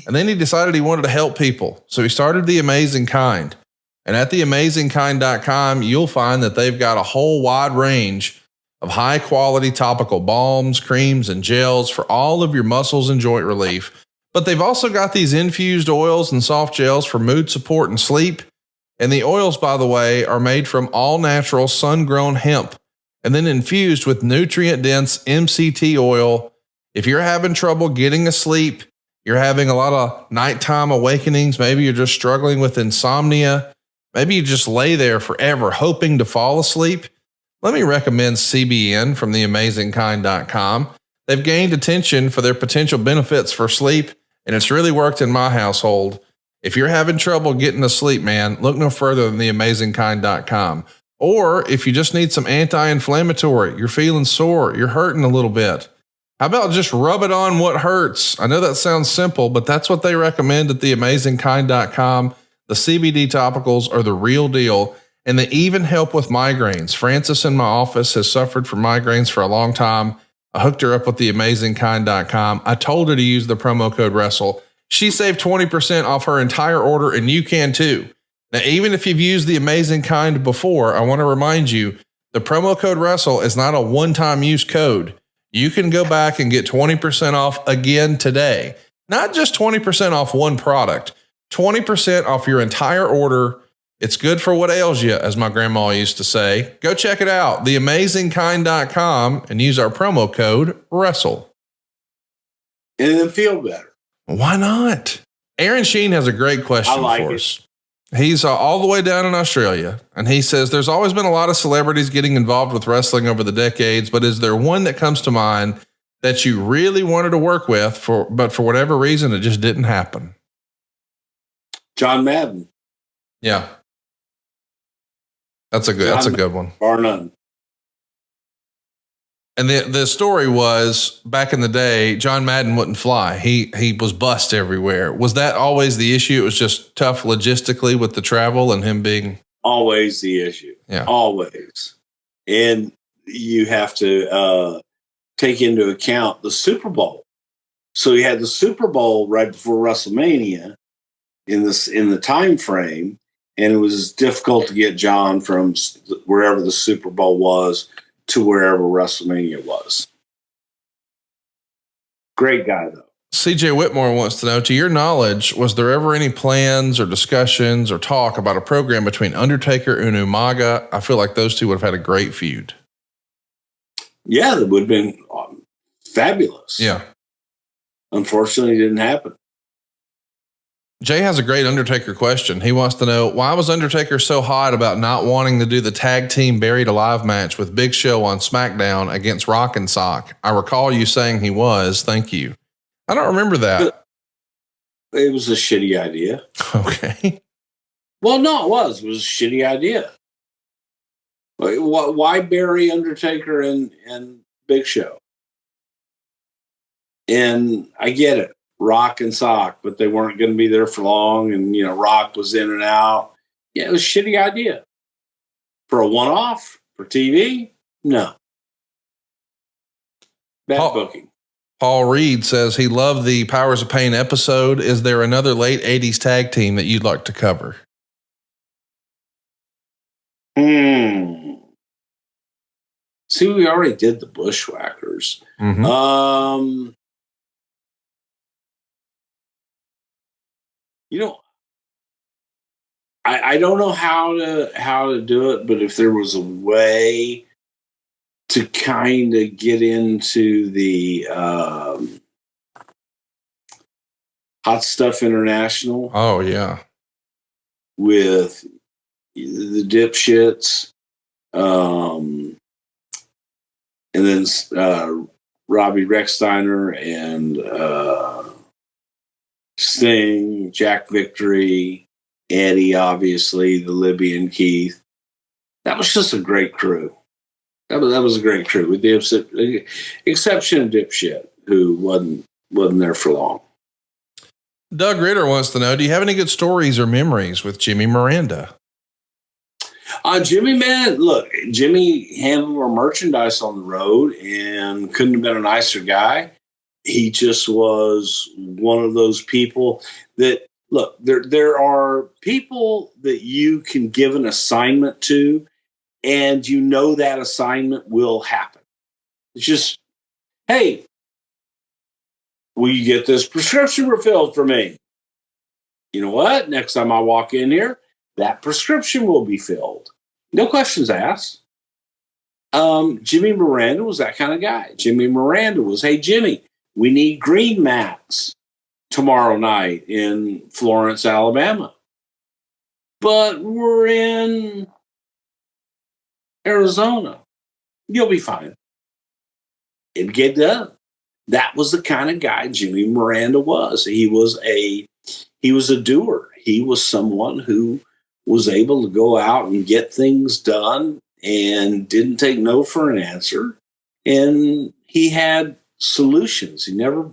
And then he decided he wanted to help people. So he started The Amazing Kind. And at theamazingkind.com, you'll find that they've got a whole wide range of high quality topical balms, creams, and gels for all of your muscles and joint relief. But they've also got these infused oils and soft gels for mood support and sleep. And the oils, by the way, are made from all natural sun-grown hemp and then infused with nutrient-dense MCT oil. If you're having trouble getting asleep, you're having a lot of nighttime awakenings, maybe you're just struggling with insomnia, maybe you just lay there forever hoping to fall asleep, let me recommend CBN from theamazingkind.com. They've gained attention for their potential benefits for sleep, and it's really worked in my household. If you're having trouble getting to sleep, man, look no further than theamazingkind.com. Or if you just need some anti-inflammatory, you're feeling sore, you're hurting a little bit, how about just rub it on what hurts? I know that sounds simple, but that's what they recommend at theamazingkind.com. The CBD topicals are the real deal, and they even help with migraines. Frances in my office has suffered from migraines for a long time. I hooked her up with theamazingkind.com. I told her to use the promo code WRESTLE. She saved 20% off her entire order, and you can too. Now, even if you've used The Amazing Kind before, I want to remind you, the promo code WRESTLE is not a one-time use code. You can go back and get 20% off again today. Not just 20% off one product, 20% off your entire order. It's good for what ails you, as my grandma used to say. Go check it out, theamazingkind.com, and use our promo code WRESTLE. And then feel better. Why not? Aaron Sheen has a great question for us. He's all the way down in Australia, and he says there's always been a lot of celebrities getting involved with wrestling over the decades, but is there one that comes to mind that you really wanted to work with, but for whatever reason, it just didn't happen? John Madden. Yeah. That's a good one. Bar none. And the story was, back in the day, John Madden wouldn't fly. He was bussed everywhere. Was that always the issue? It was just tough logistically with the travel and him being... Always the issue. Yeah. Always. And you have to take into account the Super Bowl. So you had the Super Bowl right before WrestleMania in the time frame, and it was difficult to get John from wherever the Super Bowl was to wherever WrestleMania was. Great guy, though. CJ Whitmore wants to know, to your knowledge, was there ever any plans or discussions or talk about a program between Undertaker and Umaga? I feel like those two would have had a great feud. Yeah, that would have been fabulous. Yeah. Unfortunately, it didn't happen. Jay has a great Undertaker question. He wants to know, why was Undertaker so hot about not wanting to do the tag team Buried Alive match with Big Show on SmackDown against Rock and Sock? I recall you saying he was. Thank you. I don't remember that. It was a shitty idea. Okay. Well, no, it was. It was a shitty idea. Why bury Undertaker and Big Show? And I get it. Rock and Sock, but they weren't going to be there for long. And, Rock was in and out. Yeah, it was a shitty idea. For a one-off, for TV, no. Bad booking. Paul Reed says he loved the Powers of Pain episode. Is there another late 80s tag team that you'd like to cover? See, we already did the Bushwhackers. Mm-hmm. I don't know how to do it, but if there was a way to kind of get into the Hot Stuff International. Oh, yeah. With the Dipshits. And then Robbie Rechsteiner and Sting, Jack Victory, Eddie, obviously, the Libyan Keith. That was just a great crew. That was a great crew, with the exception of Dipshit, who wasn't there for long. Doug Ritter wants to know, do you have any good stories or memories with Jimmy Miranda? Jimmy, man, look, Jimmy handled our merchandise on the road and couldn't have been a nicer guy. He just was one of those people that, look, there are people that you can give an assignment to, and you know that assignment will happen. It's just, hey, will you get this prescription refilled for me? You know what? Next time I walk in here, that prescription will be filled. No questions asked. Jimmy Miranda was that kind of guy. Jimmy Miranda was, hey, Jimmy, we need green mats tomorrow night in Florence, Alabama. But we're in Arizona. You'll be fine. It'd get done. That was the kind of guy Jimmy Miranda was. He was a doer. He was someone who was able to go out and get things done and didn't take no for an answer. And he had solutions. He never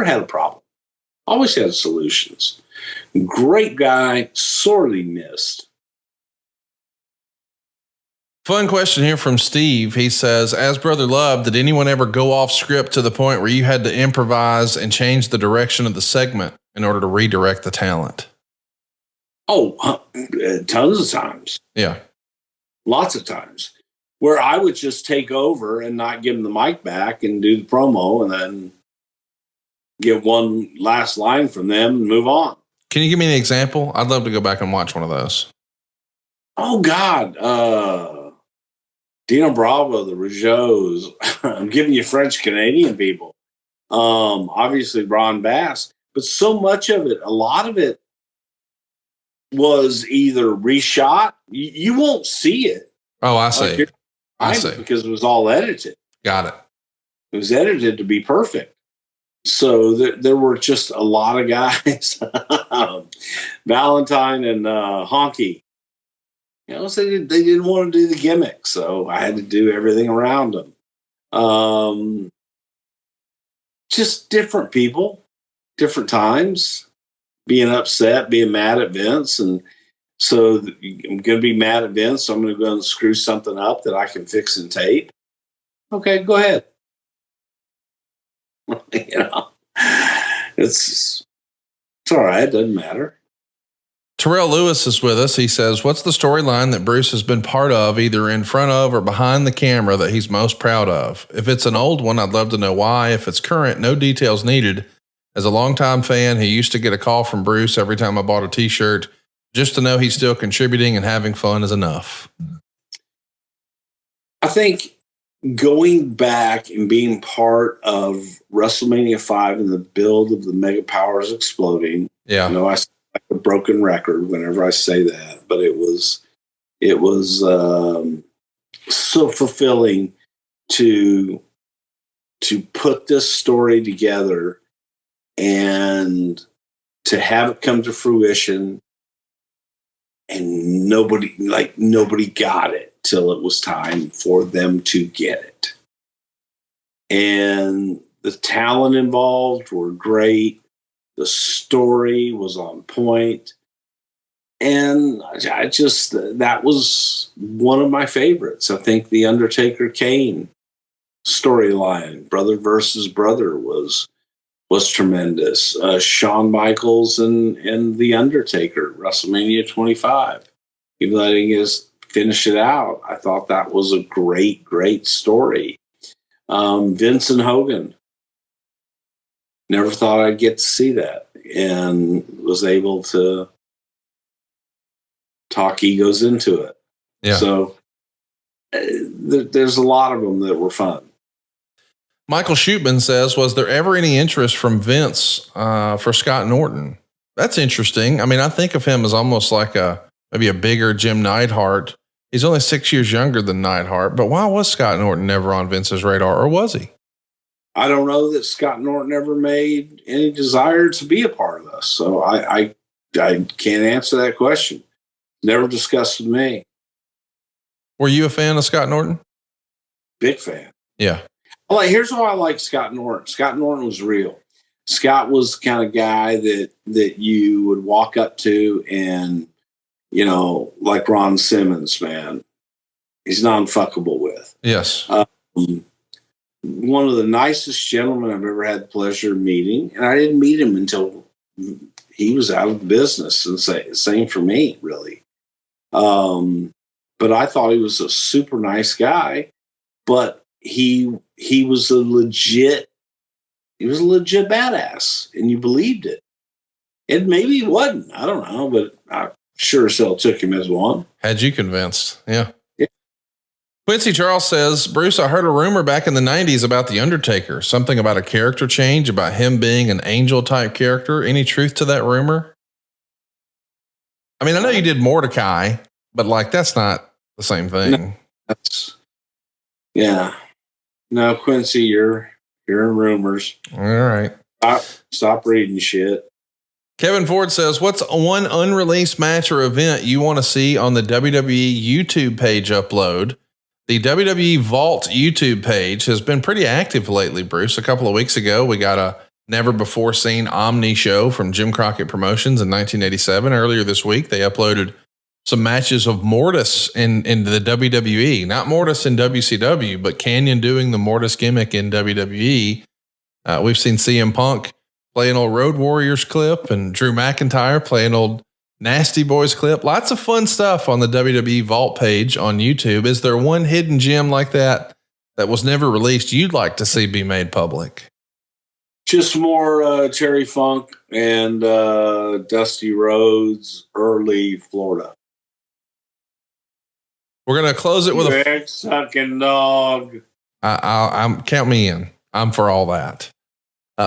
had a problem. Always had solutions. Great guy, sorely missed. Fun question here from Steve. He says, as Brother Love, did anyone ever go off script to the point where you had to improvise and change the direction of the segment in order to redirect the talent? Oh, tons of times. Yeah. Lots of times. Where I would just take over and not give him the mic back and do the promo and then get one last line from them and move on. Can you give me an example? I'd love to go back and watch one of those. Oh, God. Dino Bravo, the Rios. I'm giving you French-Canadian people. Obviously, Ron Bass. But so much of it, a lot of it, was either reshot. You won't see it. Oh, I see. I see. Because it was all edited. Got it. It was edited to be perfect. So there were just a lot of guys. Valentine and Honky. You know, so they didn't want to do the gimmick, so I had to do everything around them. Just different people, different times. Being upset, being mad at Vince. And so I'm going to be mad at Vince. So I'm going to go and screw something up that I can fix and tape. Okay, go ahead. You know, it's all right. It doesn't matter. Terrell Lewis is with us. He says, what's the storyline that Bruce has been part of, either in front of or behind the camera, that he's most proud of? If it's an old one, I'd love to know why. If it's current, no details needed. As a longtime fan, he used to get a call from Bruce every time I bought a t-shirt. Just to know he's still contributing and having fun is enough. I think going back and being part of WrestleMania 5 and the build of the Mega Powers exploding. Yeah. I know I sound like a broken record whenever I say that, but it was so fulfilling to put this story together and to have it come to fruition, and nobody got it till it was time for them to get it. And the talent involved were great. The story was on point. And that was one of my favorites. I think the Undertaker Kane storyline, brother versus brother, was tremendous. Shawn Michaels and The Undertaker, WrestleMania 25. Even though I didn't finish it out, I thought that was a great, great story. Vince and Hogan. Never thought I'd get to see that, and was able to talk egos into it. Yeah. So there's a lot of them that were fun. Michael Shootman says, was there ever any interest from Vince for Scott Norton? That's interesting. I mean, I think of him as almost like maybe a bigger Jim Neidhart. He's only 6 years younger than Neidhart, but why was Scott Norton never on Vince's radar, or was he? I don't know that Scott Norton ever made any desire to be a part of us. So I can't answer that question. Never discussed with me. Were you a fan of Scott Norton? Big fan. Yeah. Well, here's why I like Scott Norton. Scott Norton was real. Scott was the kind of guy that you would walk up to and, you know, like Ron Simmons, man, he's non-fuckable with. Yes. One of the nicest gentlemen I've ever had the pleasure of meeting. And I didn't meet him until he was out of business, and same for me, really. But I thought he was a super nice guy, but he was a legit badass, and you believed it. And maybe he wasn't. I don't know, but I sure as hell took him as one. Had you convinced? Yeah. Quincy Charles says, Bruce, I heard a rumor back in the 90s about The Undertaker, something about a character change, about him being an angel type character. Any truth to that rumor? I mean, I know you did Mordecai, but like, that's not the same thing. Yeah. No, Quincy, you're in rumors. All right. Stop reading shit. Kevin Ford says, what's one unreleased match or event you want to see on the WWE YouTube page upload? The WWE Vault YouTube page has been pretty active lately, Bruce. A couple of weeks ago, we got a never before seen Omni show from Jim Crockett Promotions in 1987. Earlier this week, they uploaded some matches of Mortis in the WWE, not Mortis in WCW, but Canyon doing the Mortis gimmick in WWE. We've seen CM Punk play an old Road Warriors clip and Drew McIntyre play an old Nasty Boys clip. Lots of fun stuff on the WWE Vault page on YouTube. Is there one hidden gem like that was never released you'd like to see be made public? Just more Terry Funk and Dusty Rhodes, early Florida. We're going to close it with a big sucking dog. I'm count me in. I'm for all that.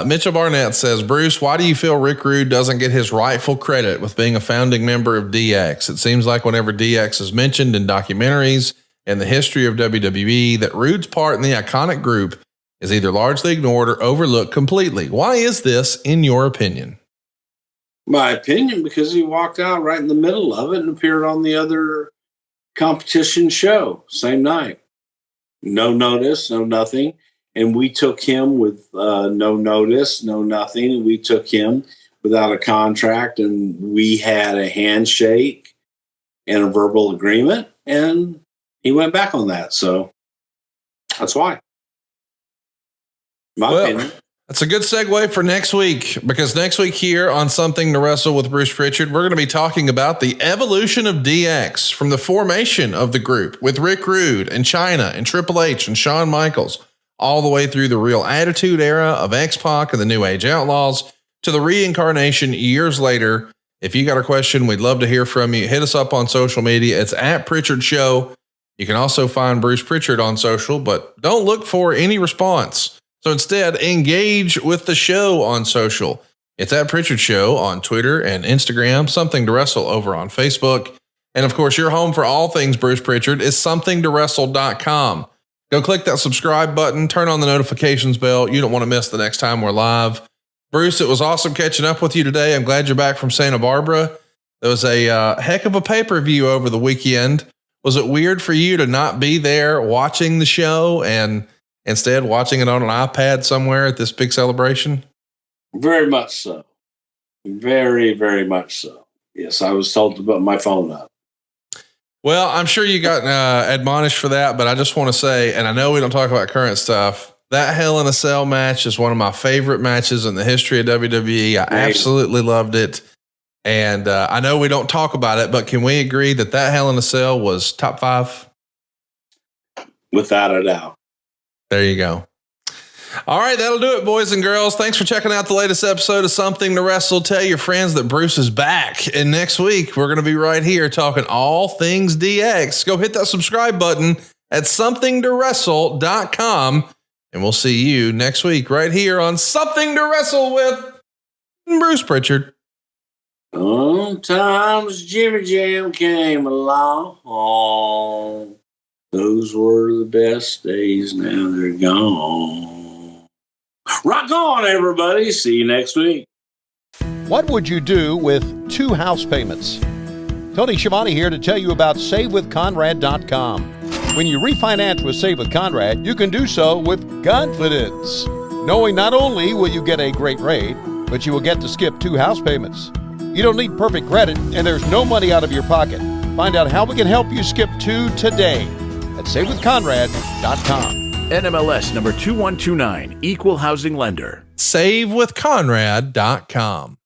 Mitchell Barnett says, Bruce, why do you feel Rick Rude doesn't get his rightful credit with being a founding member of DX? It seems like whenever DX is mentioned in documentaries and the history of WWE, that Rude's part in the iconic group is either largely ignored or overlooked completely. Why is this, in your opinion? My opinion, because he walked out right in the middle of it and appeared on the other competition show same night. No notice, no nothing. And we took him with no notice, no nothing. And we took him without a contract, and we had a handshake and a verbal agreement, and he went back on that. So that's why. My opinion. That's a good segue for next week, because next week here on Something to Wrestle with Bruce Prichard, we're going to be talking about the evolution of DX from the formation of the group with Rick Rude and Chyna and Triple H and Shawn Michaels, all the way through the Real Attitude Era of X-Pac and the New Age Outlaws to the reincarnation years later. If you got a question, we'd love to hear from you. Hit us up on social media. It's at Prichard Show. You can also find Bruce Prichard on social, but don't look for any response. So instead, engage with the show on social. It's at Prichard Show on Twitter and Instagram, Something to Wrestle over on Facebook. And of course, your home for all things Bruce Prichard is somethingtowrestle.com. Go click that subscribe button, turn on the notifications bell. You don't want to miss the next time we're live. Bruce, it was awesome catching up with you today. I'm glad you're back from Santa Barbara. There was a heck of a pay-per-view over the weekend. Was it weird for you to not be there watching the show and instead watching it on an iPad somewhere at this big celebration? Very much so. Very, very much so. Yes, I was told to put my phone up. Well, I'm sure you got admonished for that, but I just want to say, and I know we don't talk about current stuff, that Hell in a Cell match is one of my favorite matches in the history of WWE. I absolutely loved it. And I know we don't talk about it, but can we agree that Hell in a Cell was top 5? Without a doubt. There you go. All right, that'll do it, boys and girls. Thanks for checking out the latest episode of Something to Wrestle. Tell your friends that Bruce is back. And next week, we're going to be right here talking all things DX. Go hit that subscribe button at somethingtowrestle.com. And we'll see you next week right here on Something to Wrestle With. Bruce Prichard. Sometimes Jimmy Jam came along. Those were the best days. Now they're gone. Rock on, everybody. See you next week. What would you do with 2 house payments? Tony Schiavone here to tell you about SaveWithConrad.com. When you refinance with Save with Conrad, you can do so with confidence, knowing not only will you get a great rate, but you will get to skip 2 house payments. You don't need perfect credit, and there's no money out of your pocket. Find out how we can help you skip 2 today at SaveWithConrad.com. NMLS number 2129, Equal Housing Lender. SaveWithConrad.com.